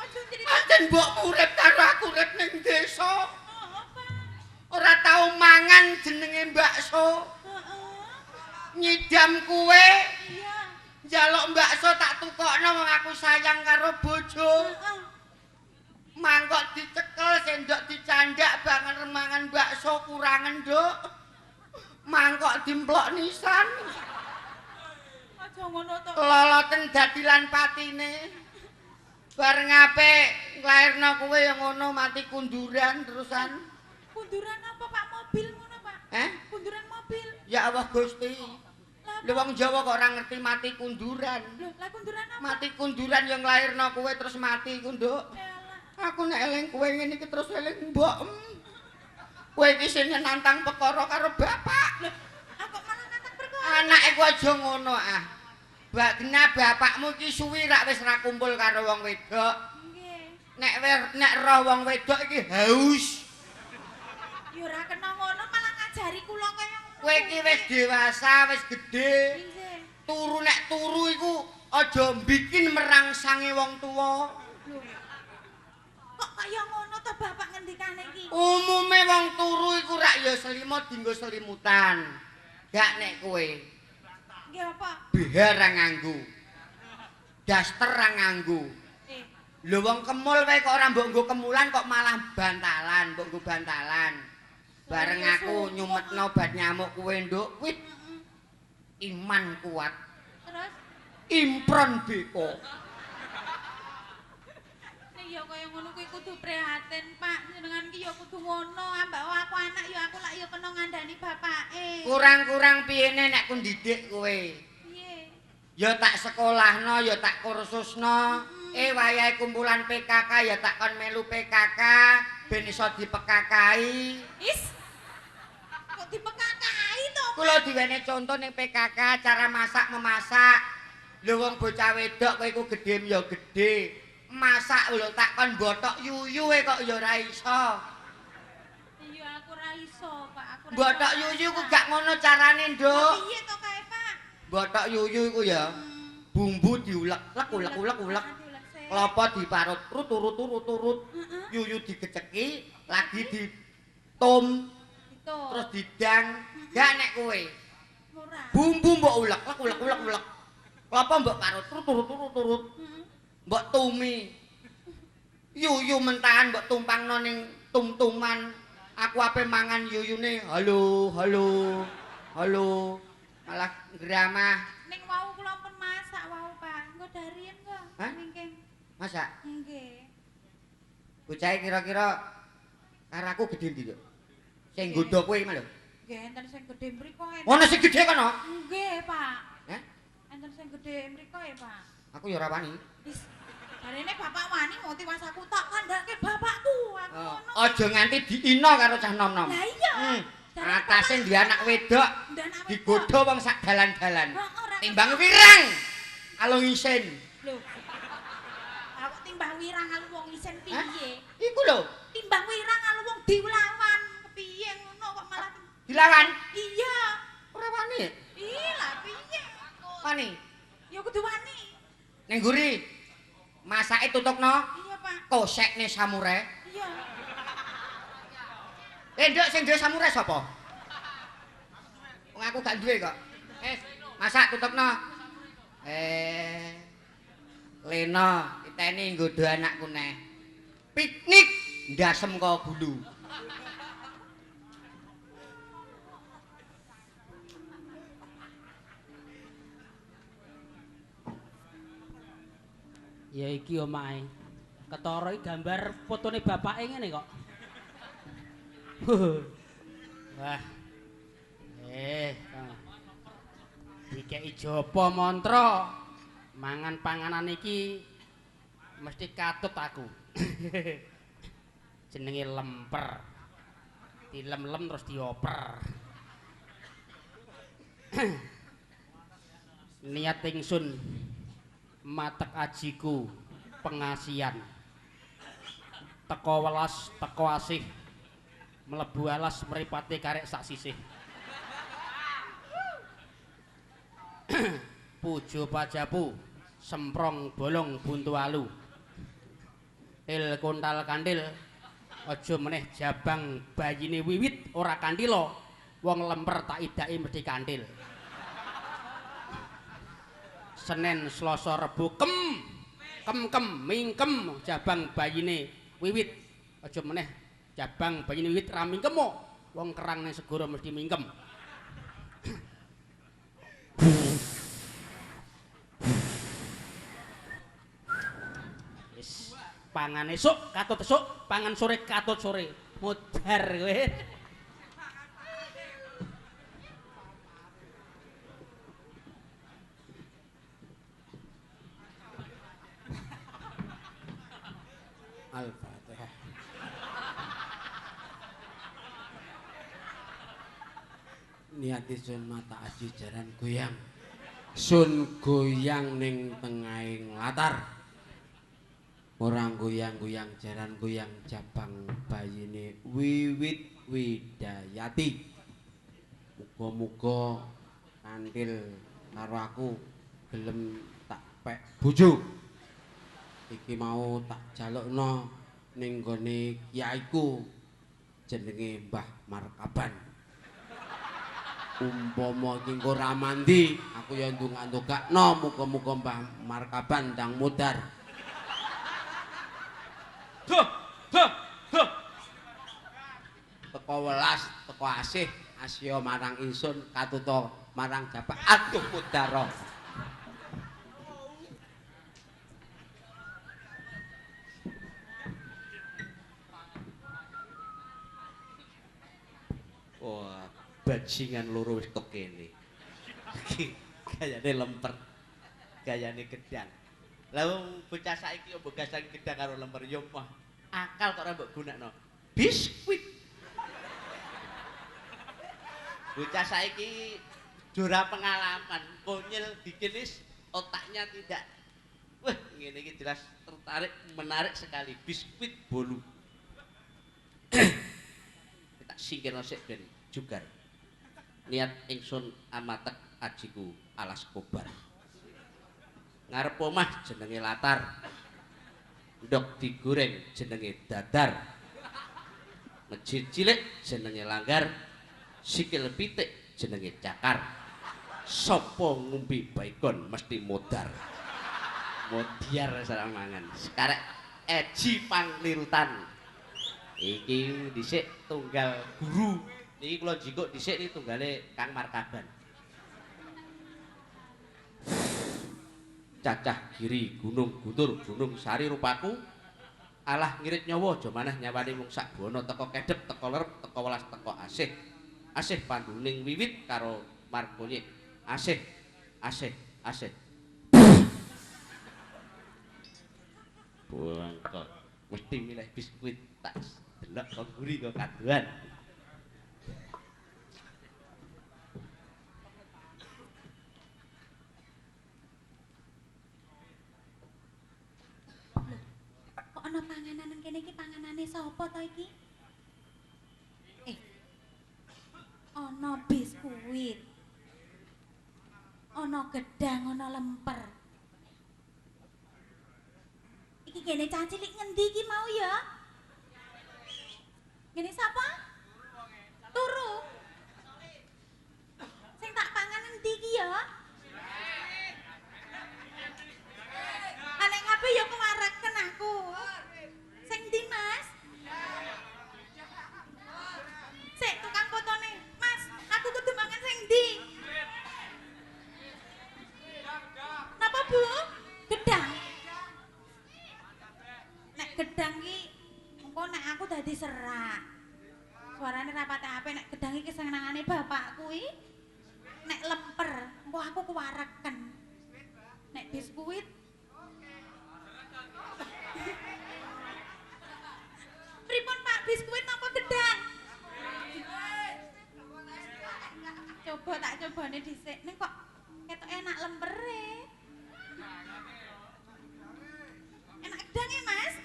ojo cerita. Pancen mbokmu urip karo aku urip ning desa. Oh, Pak. Ora tau mangan jenenge bakso. Heeh. Nyidam kowe. Iya. Njaluk bakso tak tukokno wong aku sayang karo bojo. Heeh. Mangkok dicekel sendok dicandak banget mangan bakso kurangen, Nduk. Mangkok dimplok nisan. Aja ngono to. Loloten dadilan patine. Bareng apik nglairno kowe ya ngono mati kunduran terusan. Kunduran apa, Pak? Mobil ngono, Pak? Kunduran mobil. Ya Allah Gusti. Lha wong Jawa kok ora ngerti mati kunduran. Lho, lah kunduran apa? Mati kunduran yang nglairno kowe terus mati ku, Nduk. Elah. Aku nek eling kowe ngene iki terus eling mbok. Kowe iki sing nantang perkara karo bapak. Lho, aku malah nantang perkara. Anake ku aja ngono ah. Bagna bapakmu iki suwi rak wis ra kumpul karo wong wedok. Nggih. Nek roh wong wedok iki haus. Ya ora kena ngono malah ngajari kula kaya ngono. Kowe iki wis dewasa, wis gedhe. Nggih. Turu nek turu iku aja bikin merangsange wong tuwa. Lho. Kok kaya ngono to bapak ngendikane iki? Umume wong turu iku rak ya selimut dienggo selimutan. Gak nek kowe Nggih apa? behar ra nganggo. Daster ra nganggo. Lho wong kemul wae kok ora mbok nggo kemulan kok malah bantalan, mbok nggo bantalan. Bareng aku nyumetno obat nyamuk kowe, Nduk. Wit. Iman kuat. Terus Impron beko. nek ya kaya ngono kuwi kudu prihatin, Pak. Jenengan ki ya kudu ngono. Ambak aku anak ya aku lak ya kena ngandani bapake. Kurang-kurang piyene nek ku ndidik kowe. Piye? Ya tak sekolahno, ya tak kursusno. Wayahe kumpulan PKK ya tak kon melu PKK ben iso dipekakai. Is. Kok dipekakai to? Kula diwene contoh ning PKK cara masak memasak. Lho wong bocah wedok kowe iku gedhe ya gedhe. Masak lho tak kon botok yuyuhe kok ya ora iso. Iya aku ora iso, Pak. Aku ora Botok iso yuyu ku masak. gak ngono carane, Nduk. Piye to kae, Pak? Botok yuyu iku ya bumbu diulek-ulek ulek-ulek. Kelapa diparut turut. Yuyu digeceki, lagi ditum, Gitu. terus didang. Gak nek kowe. Ora. Bumbu mbok ulek. Kelapa mbok parut turut. Mbok tumi. Yuyu mentahan mbok tumpangno ning tum-tuman. Aku ape mangan yuyune. Halo. Malah gramah. Ning wau kula pun masak wau, Pak. Engko darien kok. Hah? Ningking. Masak. Nggih. Bocah kira-kira karo aku gedhe ndi, Nduk? Sing nggodha kowe iki lho. Nggih, enten sing gedhe mriko. Ono sing gedhe kono. Nggih, Pak. Hah? Enten sing gedhe mriko ya, Pak. Aku ya ora wani. Wis. Jarene bapak wani mau tiwas aku tak kandhake bapakku. Aku ngono. Aja nganti diino karo cah nom-nom. Lah iya. Jarene Atase duwe anak wedok ndan awet. digodha wong sak dalan-dalan. Ora. Timbang wirang. Alung isin. Lho. Aku timbang wirang alu wong isen piye? Iku lho, Timbang wirang alu wong dilawan. Kepiye ngono kok malah dilawan. iya. Ora wani. Ih, lah piye? Wani. Ya kudu wani. Ning nguri. Masake tutukno. Iya, Pak. Kosekne samurai. Iya. Nduk sing duwe samurai sapa? Wong aku gak duwe kok. Masak tutukno. Lena, kitene nggodho anakku neh. Piknik ndasem kok gulu. Ya iki omahe. Ketara iki gambar fotone bapake ngene kok. Wah. Dikeki japa mantra. Mangan panganan iki mesti katut aku. Jenenge lemper. Dilem-lem terus dioper. Niat ingsun matek ajiku pengasian teko welas teko asih mlebu alas mripate karek sak sisih. Pujo pajapu semprong bolong buntu alu. Il kontal kandil aja meneh jabang bayine wiwit ora kandila wong lemper tak idake mesti kandil. Senin Selasa Rebo kem mingkem jabang bayine wiwit aja meneh jabang bayine wiwit ra mingkem wong kerang ning segara mesti mingkem. Wis pangan esuk katut esuk pangan sore katut sore mudhar kowe. Al-Fatihah. Niati sun mata aji jaran goyang. Sun goyang ning tengahing latar. Orang goyang-goyang jaran goyang jabang bayine wiwit widayati. Muga-muga kandil karo aku gelem tak pek bojo. Iki mau tak jalukno ning gone kyaiku jenenge Mbah Markaban. Umpama iki engko ra mandi, aku ya ndongak-ndongakno muga-muga Mbah Markaban ndang mudar. Teko welas, teko asih, asya marang ingsun katuta marang Bapak. Aduh mudara. Wah, bajingan loro wis tok kene. Gayane lemper. Gayane gedang. Lah wong bocah saiki yo mbok gasang gedang karo lemper yo mah. Akal kok ora mbok gunakno. Biskuit. Bocah saiki jora pengalaman, konyil dikinis otaknya tidak. Wah, ngene iki jelas tertarik, menarik sekali. Biskuit bolu. Tak singkirno sik ben jugar. Niat ingsun amatek ajiku alas kobar. Ngarep omah jenenge latar. Ndok digoreng jenenge dadar. Masjid cilik jenenge langgar. Sikil pitik jenenge cakar. Sapa ngombe baikon mesti modar. Modiar sareng mangan. Sekarek eji panglirutan. Iki dhisik tunggal guru. Niki kula jikuk dhisik iki tunggale Kang Markaban. Cacah giri gunung gutur gunung sari rupaku. Alah ngirit nyawa aja maneh nyawani mung sak bono teko kedhep teko lerep teko welas teko asih. Asih panduning wiwit karo margonyit. Asih asih asih. Bangkok mesti milih biskuit tak delok kok guri kok kaduan. Kok ana panganan nang kene iki panganane sapa to iki? Ana biskuit. Ana gedang, ana lemper. Iki kene cah cilik ngendi iki mau ya? Ngene sapa? Turu. Sing tak pangan endi iki ya? Nek ngape ya kewareken aku. Sing ndi, Mas? Sik tukang fotone. Mas, aku kudu mangan sing ndi? Napa, Bu? Gedang. Nek gedang iki engko nek aku dadi serak. Suarane rapate apik nek gedang iki senengane bapakku iki. Nek lemper, engko aku kewareken. Nek biskuit pripun Pak, biskuit napa gedang? Coba tak cobane dhisik. Ning kok ketok enak lempere. Enak gedang ya, Mas?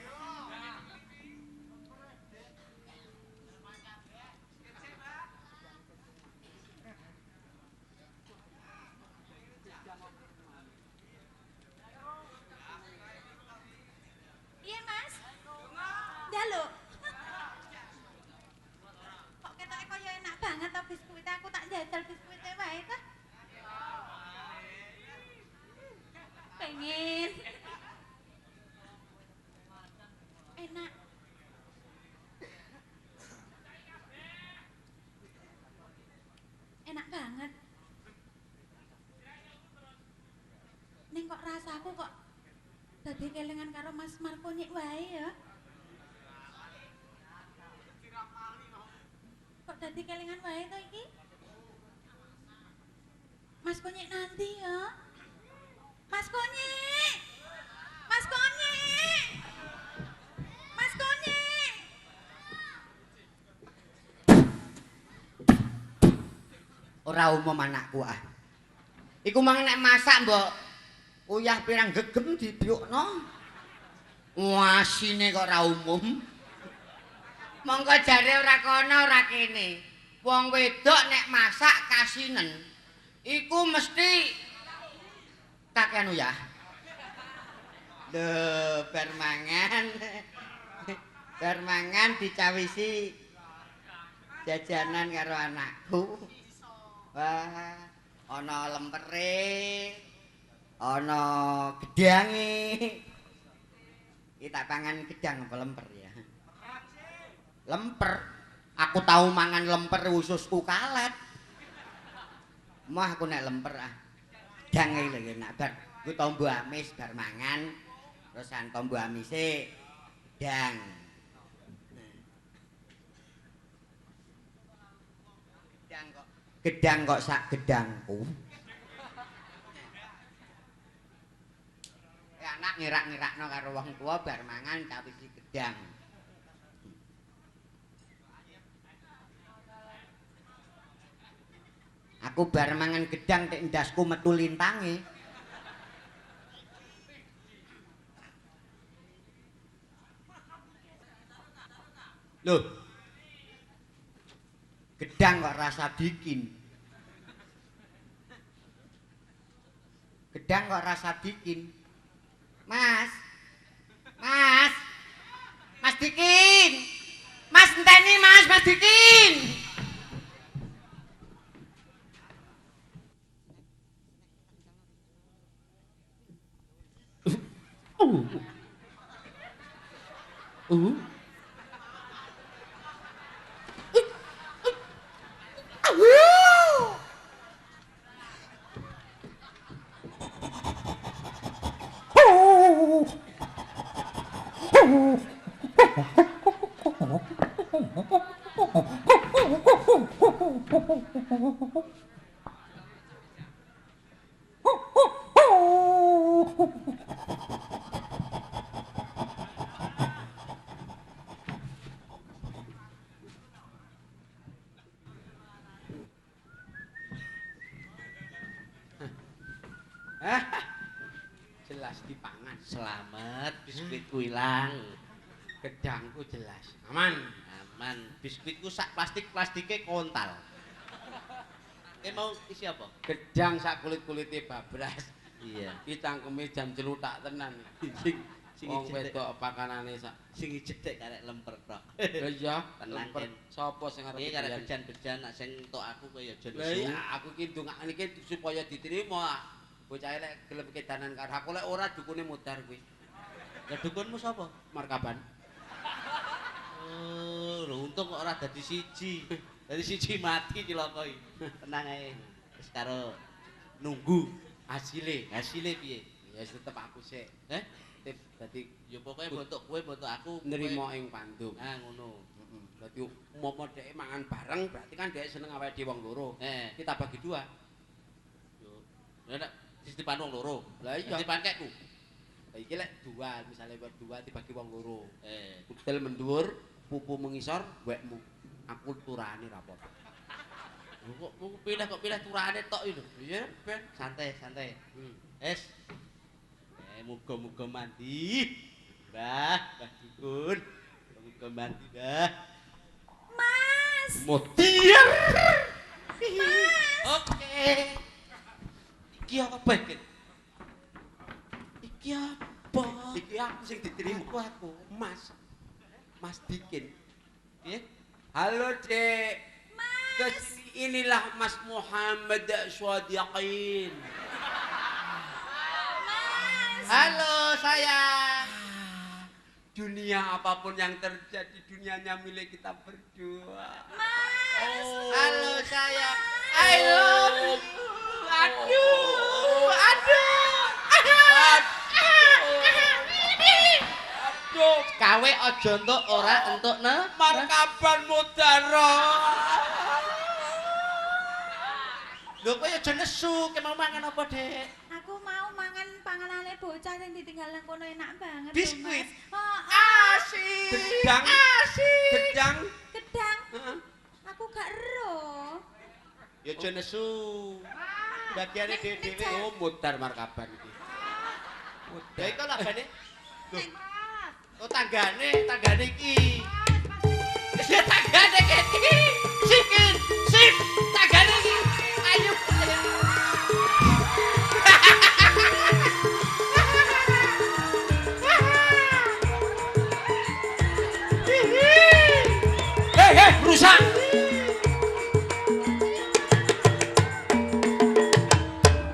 rasaku kok dadi kelingan karo Mas Markonyik wae ya. Kok dadi kelingan wae to iki? Mas Konyik nanti ya. Mas Konyik. Mas Konyik. Mas Konyik. Ora umum anakku ah. Iku mang nek masak mbok uyah pirang gegem dibiukno. Wasine kok ora umum. Monggo jare ora kono ora kene. Wong wedok nek masak kasinen iku mesti kakean uyah. Lho, bar mangan dicawisi jajanan karo anakku. Wah, ana lempere, ana gedange. Iki tak pangan gedang apa lemper ya? Lemper. Aku tahu mangan lemper ususku kalet. Mah aku nek lemper ah. Gedang iki lho enak bar. Ku tombo amis bar mangan. Terus kan tombo amise gedang. Gedang kok sak gedangku. Anak ngirak-ngirakno karo wong tua bar mangan cawisi gedang. Aku bar mangan gedang tek ndasku metu lintange. Loh. Gedang kok rasa bikin. Gedang kok rasa bikin. Mas. Mas. Mas Dikin. Mas enteni Mas, Mas Dikin. Jelas dipangan. Selamat, biskuitku ilang. Gedangku jelas. Aman. Aman, biskuitku sak plastik-plastike kontal. Mau isi apa? Gedang sak kulit-kulite babras. Iya. Iki cangkeme jam celutak tenan. Sing Wong wedok pakanane sak. sing jedek karek lemper tok. Lha iya, Tenang, lemper. Ken. Sapa sing arep Iki karek dian? bejan-bejan nak sing entuk aku kaya aja Lah nesu. iya, aku ki ndongakne iki supaya diterima. Bocah lek gelem kedanan karo aku lek ora dukune mudar kuwi. Lah dukunmu sapa? Markaban. Oh, lho untung kok ora dadi siji. Dadi siji mati dilokoi. Tenang ae. Wis karo nunggu Hasile piye? ya tetep aku sik. Tip dadi Ya pokoke bentuk kowe bentuk aku nrimo ing Bandung. Ah ngono. Heeh. Dadi umpama dhek mangan bareng berarti kan dhek seneng awake dhewe wong loro. Kita bagi dua. Yo. Lah nek titipan wong loro. Lah iya. Titipan kekku. Lah iki lek dua, misale buat dua dibagi wong loro. Kutil mendhuwur, pupu mengisor, wekmu. Aku turane ra apa-apa. Kok pilih turane tok iki lho. Iya, Ben. Santai. Es. Muga-muga mandi. Mbah Dukun. Muga mandi, Mbah. Mas. Mutiar. Oke. Iki apa, Kit? Iki apa? Iki aku sing diterima. Aku. Mas Dikin. Piye? Halo, Dek. Mas. Inilah Mas Muhammad Swadiqin. Halo, sayang. Dunia apapun yang terjadi, dunianya milik kita berdua. Mas. Halo, sayang. I love you. Aduh. gawe aja entuk ora entuk Markaban Mudara. Lho kowe aja nesu, ki mau mangan apa, Dek? Aku mau mangan panganane bocah sing ditinggal nang kono enak banget. Biskuit. Asik. Gedang. Gedang. Gedang. Heeh. Aku gak ero. Ya aja nesu. Bagiane dhewe Oh, Mudar Markaban iki. Ya iku labane. Lho, Mas. oh tanggane iki. Ya tanggane iki. Sikin, sip, tanggane iki. Ayo. Hei, rusak.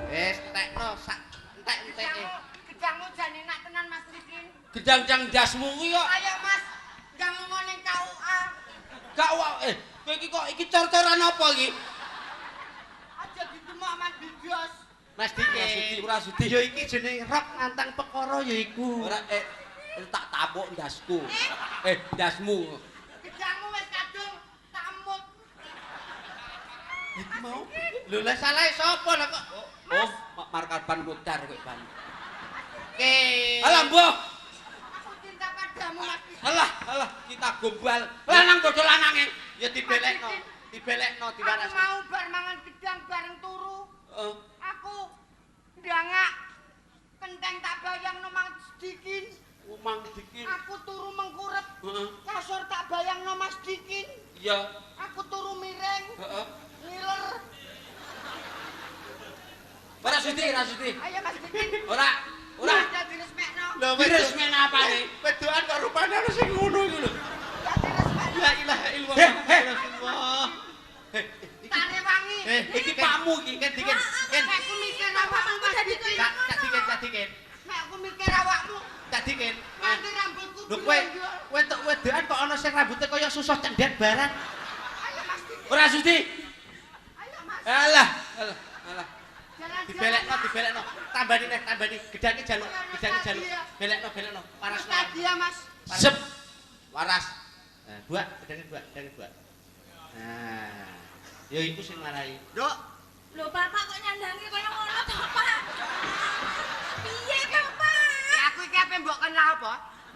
Wis tekno sak entek-enteke. Gedangmu jan enak tenan Mas Dikin. Gedang-gedang dasmu kuwi kok. Ayo Mas, gedang lunga ning KUA. Gak kowe iki kok iki cor-coran apa iki? Aja didemak Mas Didos. Mas Diki. Ora sudi. Ya iki jenenge rok nantang perkara ya iku. Ora tak tapuk ndasku. Ndasmu. Gedangmu wis kadung tamut. Iki mau. Lho lah salah sapa lah kok? Oh, Markaban Mudar kowe ban. Oke. Alah mbah. Aku cinta padamu Mas Dikin. Alah kita gombal. Lanang bodho lanange. Ya dibelekno Aku diwaras. mau bar mangan gedang bareng turu. Heeh. Aku ndangak kenteng tak bayangno Mas Dikin. Umang Dikin. Aku turu mengkurep. Heeh. Kasur tak bayangno Mas Dikin. Iya. Aku turu miring. Heeh. Ngiler. Ora sudi. Ayo Mas Dikin. Ora. Aja diresmekno. Lho Wis men apane? wedokan kok rupane ana sing ngono iku lho. Ya diresmekno. La ilaha illallah. Heh. Rasulullah. Tane wangi. Iki pakmu iki. Ken diken. Ken. Nek aku mikir awakmu Mas Dikin. Cak diken. Nek aku mikir awakmu. Cak diken. Nganti rambutku. Lho kowe entuk wedokan kok ana sing rambute kaya susah cendet barang. Ayo Mas Dikin. Ora sudi. Ayo Mas. Alah. Jalan-jalan. Dibelekno. Tambani gedange jaluk. Belekno. Paras Tadi ya Mas. Sep. Waras. Nah, buak, gedange buak. Nah. Ya iku sing marai. Nduk. Lho Bapak kok nyandangi kaya ngono to, Pak? Piye, Bapak? Ya aku iki ape mbok kenal apa?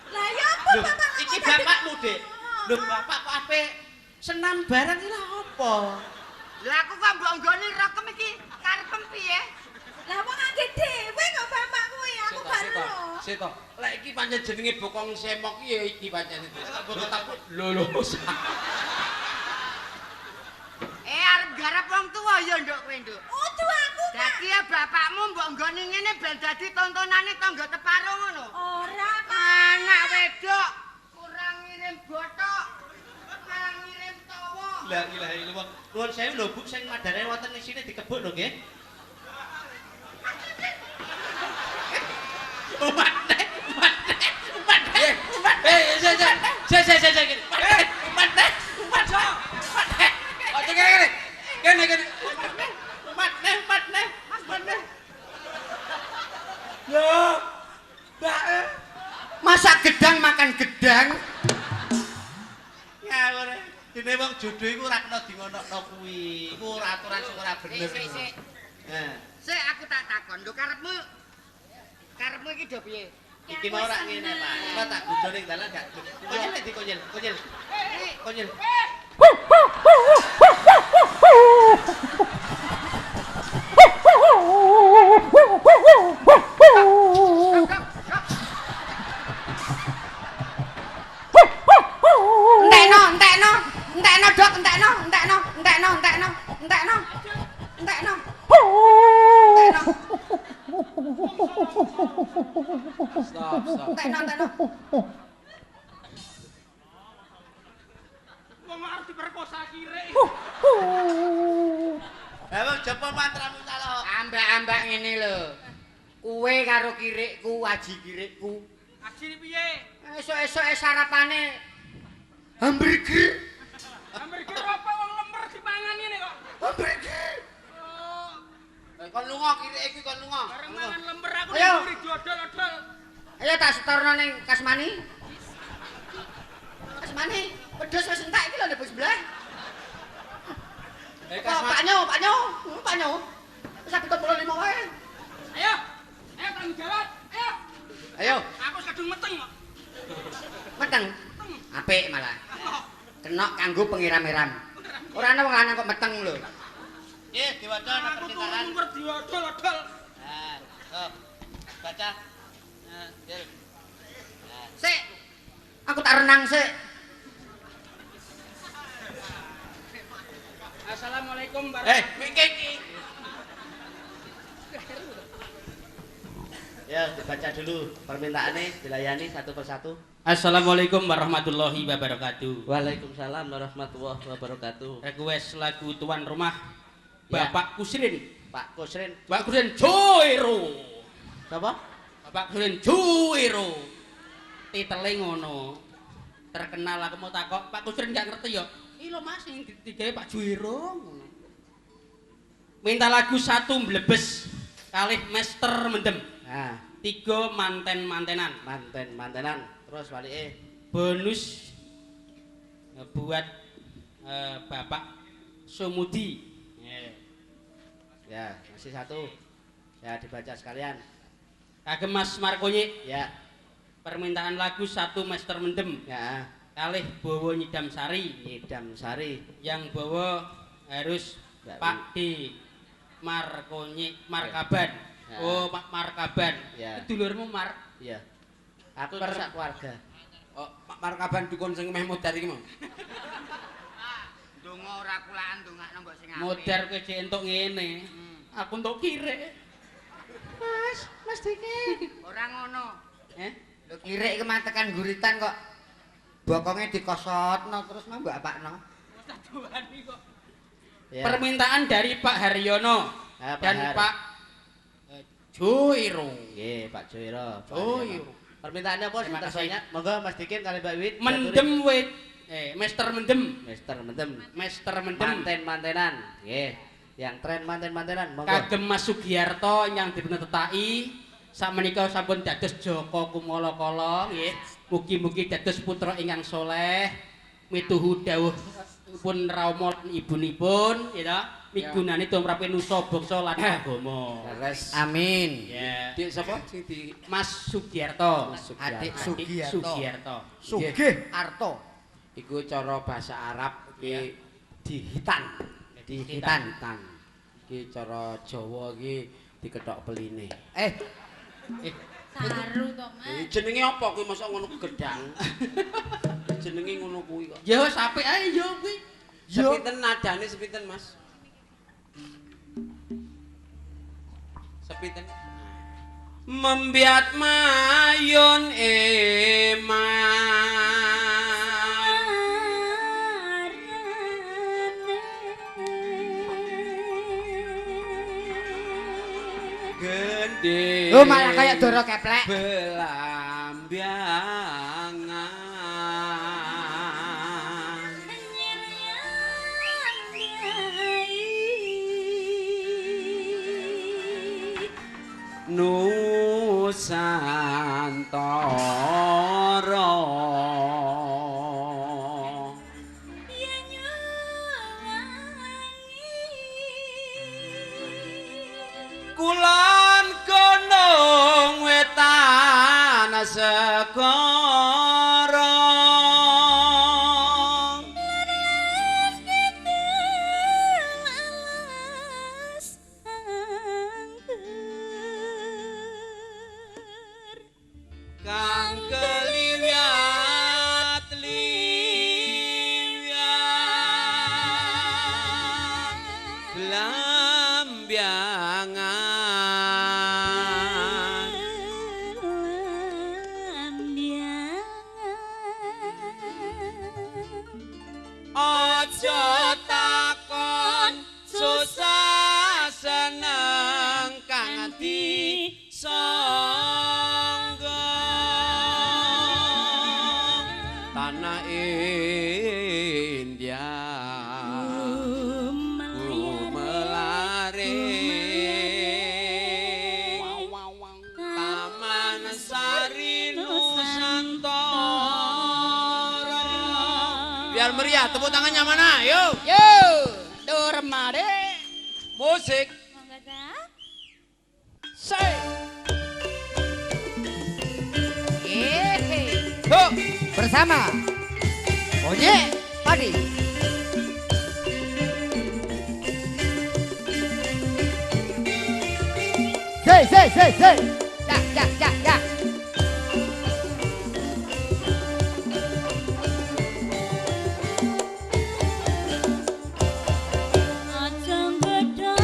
Lah ya apa Lho, Bapak? iki bapakmu, Dik. Lho, bapak kok ape senam barang iki lha apa? Lah aku kok mbok nggone rekem iki karepem piye? Lah wong angge dhewe kok Bapak kuwi, aku gak ero. Seto. Lek iki pancen jenenge bokong semok iki ya iki pancen itu. Lho. Arep garap wong tuwa ya nduk kowe nduk. Ojo aku, Pak. Dadi ya bapakmu mbok nggone ngene ben dadi tontonane tangga teparo ngono. Ora, Pak. Anak wedok kurang ngirim botok, malah ngirim tawa. La ilaha illallah. Nuwun sewu lho, Bu, sing madane wonten isine dikebuk lho nggih. Mate. Ojo kene. Kene. Mate. Loh. Mbak. Masak gedang makan gedang. Ngawur. Dene wong jodho iku ora kena dingonokno kuwi. Iku ora aturan sing ora bener. Sik. Nah, Sik aku tak takon, lho karepmu iki do piye? iki mau ora ngene, Pak. Coba tak gudo ning dalan gak. Konyel ndi konyel. Konyel. Entekno dok, entekno. Stop. Entekno. Wong arep diperkosa kirik. Lah wong Japa mantramu calo. Ambak-ambak ngene lho. Kuwe karo kirikku, aji kirikku. Aji piye? Esuk-esuke sarapane hamburger. Hamburger apa wong lemper dipangan ngene kok. Hamburger. Kon lunga kirik iki kon lunga. Bareng mangan lemper aku Ayo. ning dodol-dodol. Ayo tak setorno ning Kasmani. Pak Nyo. Sak 75 wae. Ayo tanggung jawab. Ayo, Aku kadung meteng kok. meteng. Apik malah. Kenok kanggo pengiram-iram. Ora ana wong lanang kok meteng lho. Nggih, diwaca ana Aku permintaan. turun berdodol-odol. Nah, sok. Baca. Nah, Dil. Sik. Aku tak renang sik. Assalamualaikum Mikir iki. Ya, dibaca dulu permintaannya, dilayani satu persatu. Assalamualaikum warahmatullahi wabarakatuh. Waalaikumsalam warahmatullahi wabarakatuh. Request lagu tuan rumah Ya. Bapak Kusrin. Pak Kusrin, Bapak Kusrin Joiro. siapa? Bapak Kusrin Joiro. Titele ngono. Terkenal aku mau takok, Pak Kusrin gak ngerti ya. Ih lo Mas sing digawe Pak Joiro ngono. Minta lagu satu mlebes kalih Master Mendem. Nah, 3 manten-mantenan. mantenan. Terus balik Bonus buat Bapak Sumudi. Ya, masih satu. Ya, dibaca sekalian. Kagem Mas Markonyi, Ya, permintaan lagu satu Master Mendem. ya. Kalih Bowo Nyidam Sari. Nyidam Sari. Yang bawa harus Mbak Pak D. Markaban. Ya. Oh, Pak Markaban. Ya. Dulurmu Mar. Iya. Aku sak keluarga. Oh, markaban dukun sing meh modar iki mau. Donga ora kulaan dongakno mbok sing apik. Modar kowe jek entuk ngene. Aku entuk kire. Mas Diki. Ora ngono. Eh? Lho kirik iki matekan guritan kok. Bokonge dikosotno terus mah mbok apakno. Ya. Permintaan dari Pak Haryono Ya, Pak dan Har. Pak Joiro. Nggih, Pak Joiro. Joiro. Permintaannya apa? Terima Sebentar kasih. banyak. Monggo Mas Dikin kali Mbak Wit. Mendem wit. Master Mendem. Mister Mendem. Master Mendem. Manten-mantenan. Nggih. Yang tren manten-mantenan. Monggo. Kagem Mas Sugiyarto yang dipuntetaki sakmenika sampun dados Joko Kumala Kala nggih. Mugi-mugi dados putra ingkang saleh mituhu dawuh pun Rama ibunipun ya migunani tumrap nusa bangsa lan agama. Leres. Amin. Ya. Dik sapa sing di Mas Sugiyarto. Adik Adik Sugiyarto. Sugiyarto. Sugih Arto. iku cara bahasa Arab iki dihitan. Dihitan. Iki cara Jawa iki dikethok peline. Eh, Saru to, Mas. Jenenge apa kuwi mosok ngono gedang? Jenenge ngono kuwi kok. ya wis apik ae ya kuwi. Sepinten nadane sepinten, Mas? Sepinten? Membiat mayun eman gede. Oh malah kayak Doro Keplek. Belambiangan Nusantara Kulon Gunung Wetan Segara Kang keliwat liwat Belambiangan Ojo takon susah seneng kang disangga tanah India Gumelare Taman Sari Nusantara biar meriah tepuk tangannya mana yuk Yo, Durmade. Musik. Monggo ta. Say. Ho, bersama Onye Padi. Say. Ya. Aja nggodha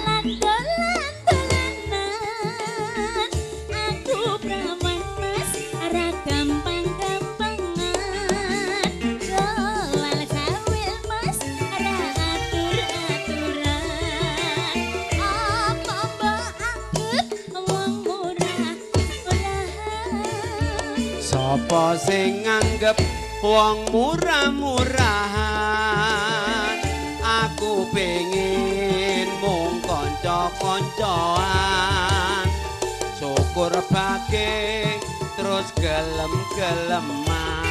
lan dolan-dolanan. Aku prawan Mas ora gampang-gampangan. Soal sawil Mas ora atur-aturan. Apa mbok anggap wong murah-murahan. Sapa sing nganggep wong murah-murahan? Aku pengin mung kanca-kancoan. Syukur bage terus gelem-geleman.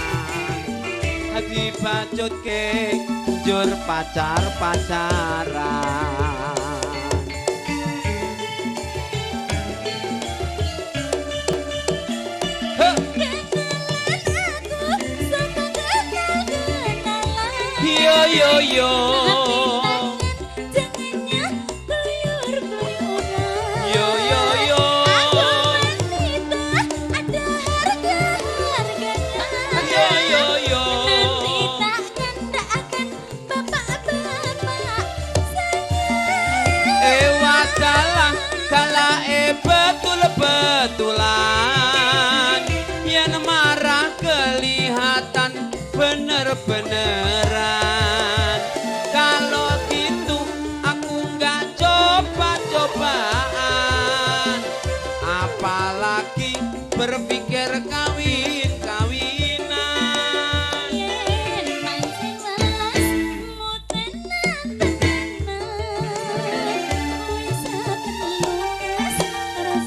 Hadi bacutke njur pacar-pacaran. Yo. Ewadalah kalae betul-betulan yen marah kelihatan bener-beneran. Kalau gitu aku nggak coba-cobaan, apalagi berpikir kawin-kawinan. Yen pancen welas mutenan tenan, wis terlukas terus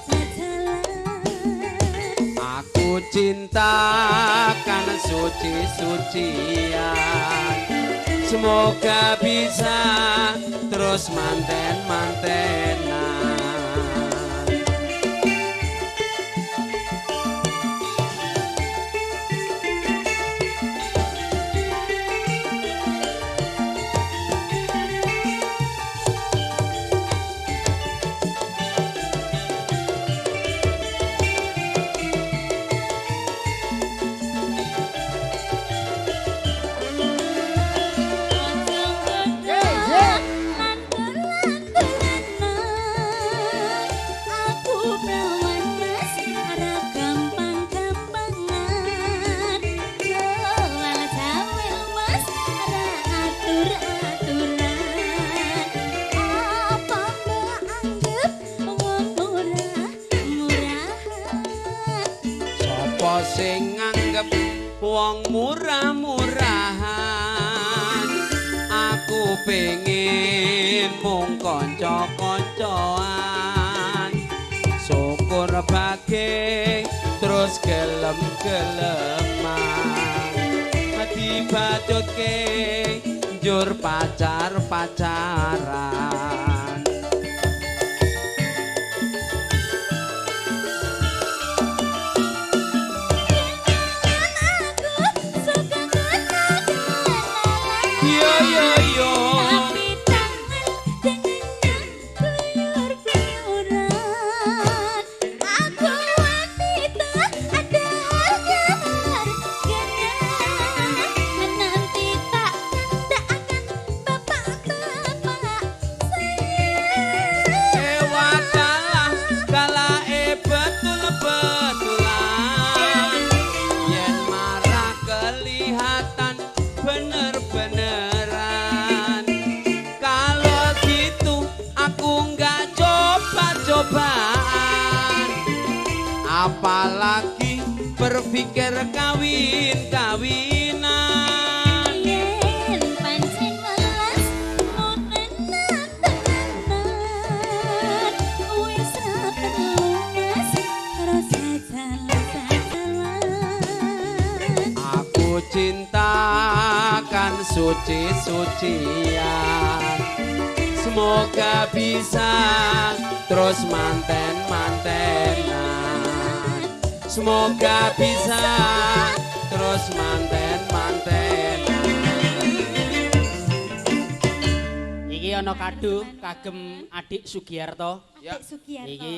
jajalan. Aku cinta kan suci-sucian, semoga bisa terus manten-mantenan. Sing nganggep wong murah-murahan, aku pengin mung kanca-kancoan. Syukur bage terus gelem-geleman. Dibadutke njur pacar-pacaran. Yo. Tapi tangan dengannya keluyur-keluyuran. Aku wanita ada harga-harganya. Menanti tak akan bapak-bapak sayang. Ewadalah kalae betul-betulan yen marah kelihatan bener-beneran. Kalau gitu aku nggak coba-cobaan, apalagi berpikir kawin-kawinan. Yen pancen welas mutenan tenanan, wis ra terlunas terus jalan-jalan. Aku cinta kan suci-sucian, semoga bisa terus manten-mantenan. Semoga bisa terus manten-mantenan. Iki ana kado kagem Adik Sugiarto. Adik Sugiarto. Iki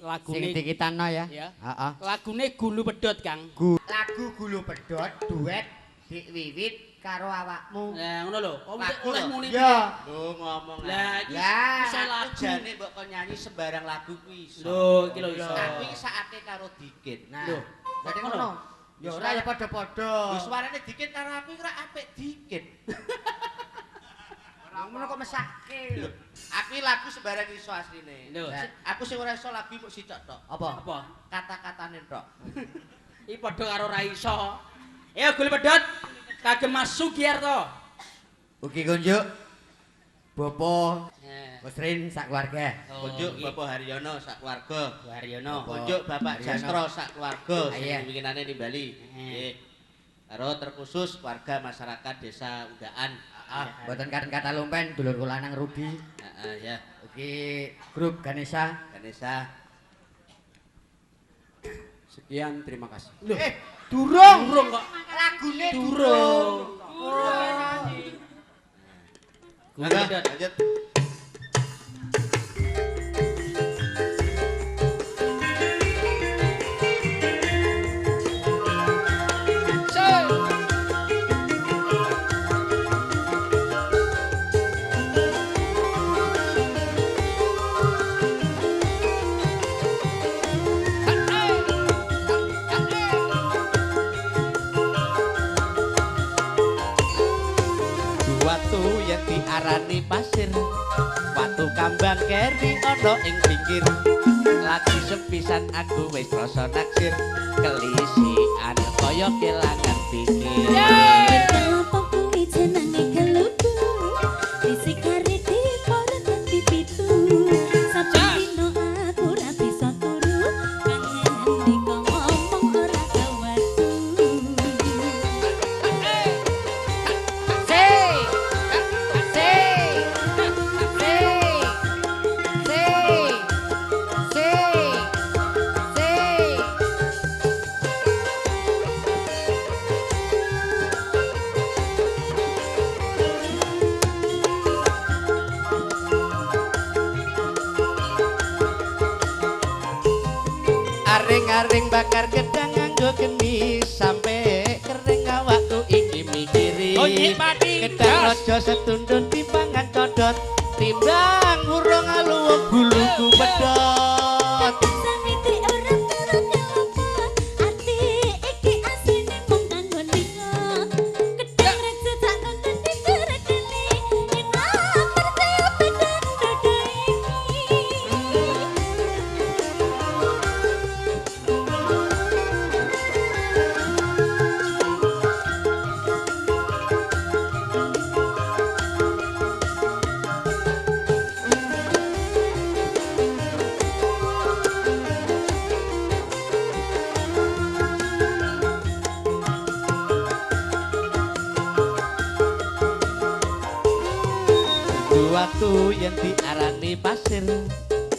lagune Sing dikitano ya. Ya. Heeh. Lagune Gulu Pedhot, Kang. Lagu Gulu Pedhot duet Dik Wiwit karo awakmu. Lah ngono lho. Kok Lagu oleh lho. muni. Ya. Lho ngomong Lah iki Lah, iso aku lagu. jane mbok kon nyanyi sembarang lagu kuwi iso. Lho, iki lho iso. Aku iki saate karo dikit. Nah, Lho, berarti ngono. ngono. Ya ora ya padha-padha. Lho suarane dikit karo aku iki ora apik dikit. Ngono kok mesake. Lho, aku iki lagu sembarang iso asline. Lho, Lah, aku sing ora iso lagu mung sicok tok. Apa? Apa? Kata-katane tok. Iki padha karo ra iso. Ya Gulu Pedhot kagem Mas Sugiarto. Ugi kunjuk. Bopo Eh, Musrin sak keluarga. Kunjuk Bapak Haryono sak keluarga. Waryono. Kunjuk Bapak Haryono. Jastro sak keluarga Ah, sing iya. bikinane di Bali. Nggih. Karo terkhusus warga masyarakat Desa Undaan. Ah, mboten kata lumpen dulur kula nang Rudi. Heeh ya. Ugi grup Ganesha. Ganesha. Sekian, terima kasih. Lho, Durung. durung kok. Lagune Durung. Gulu Mangga, Pedhot. lanjut. Watu yang diarani pasir, watu kambang keri ana ing pinggir. Lagi sepisan aku wis rasa naksir, kelisian kaya kelangan pikir. Betapa kuwi jenenge gelugu Isi kari di poro dadi pitu Saben dino aku ra bisa turu Kangen diko ngomong ora kewatu Aring-aring bakar gedang nganggo geni sampe kering awakku iki mikiri. Onyek pati. Gedang aja setundun dipangan codot, timbang urung aluwung buluku pedot. Samiti ora turu kelapa Ati iki asline mung kanggo lingo Gedang raja tak nonton diberekeni Ina percaya badan dodo iki Watu yang diarani pasir,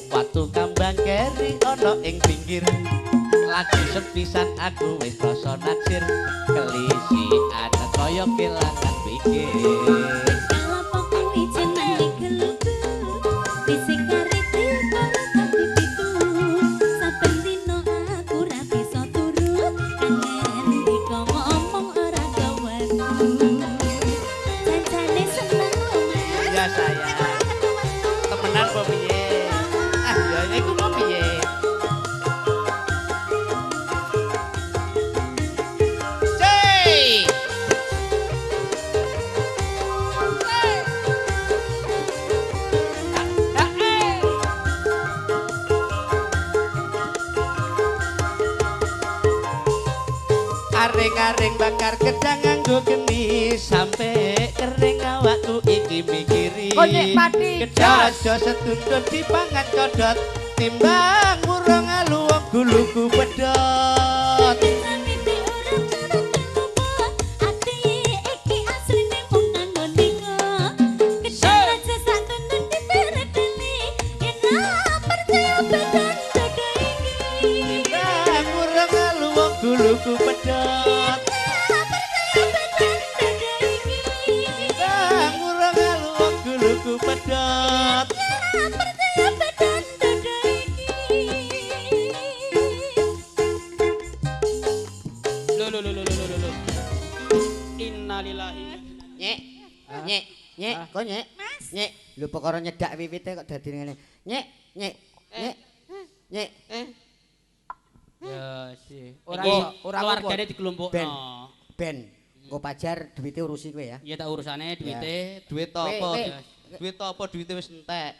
watu kambang keri ana ing pinggir. Lagi sepisan aku wis rasa naksir, kelisian kaya kelangan pikir. Betapa kuwi jenenge gelugu Isi kari di poro dadi pitu Saben dino aku ra bisa turu Kangen diko ngomong ora kewatu Jancane seneng lho Mas Ya saya temenan apa piye? Ah ya iku mau piye? Cey! Aring-aring bakar gedang nganggo geni sampe kering awakku iki mikiri. Onyek pati, Gedang jos. aja setundun dipangan codot, timbang urung aluwung guluku pedot. Samiti ora turu kelapa Ati iki asline mung kanggo lingo Gedang raja sak tundun diberekeni lho. Innalillahi. Nyek. Nyek. Nyek, kok nyek? Mas. Nyek, lho perkara nyedak wiwite kok dadi ngene. Nyek, nyek. Nyek. Nyek. Ya sih. Ora Iki iso, ora keluargane apa-apa. dikelompokno. Ben, engko pajar duwite urusi kowe ya. Ya tak urusane duwite. Duit Weh, apa? weh. Duit apa duwite wis entek.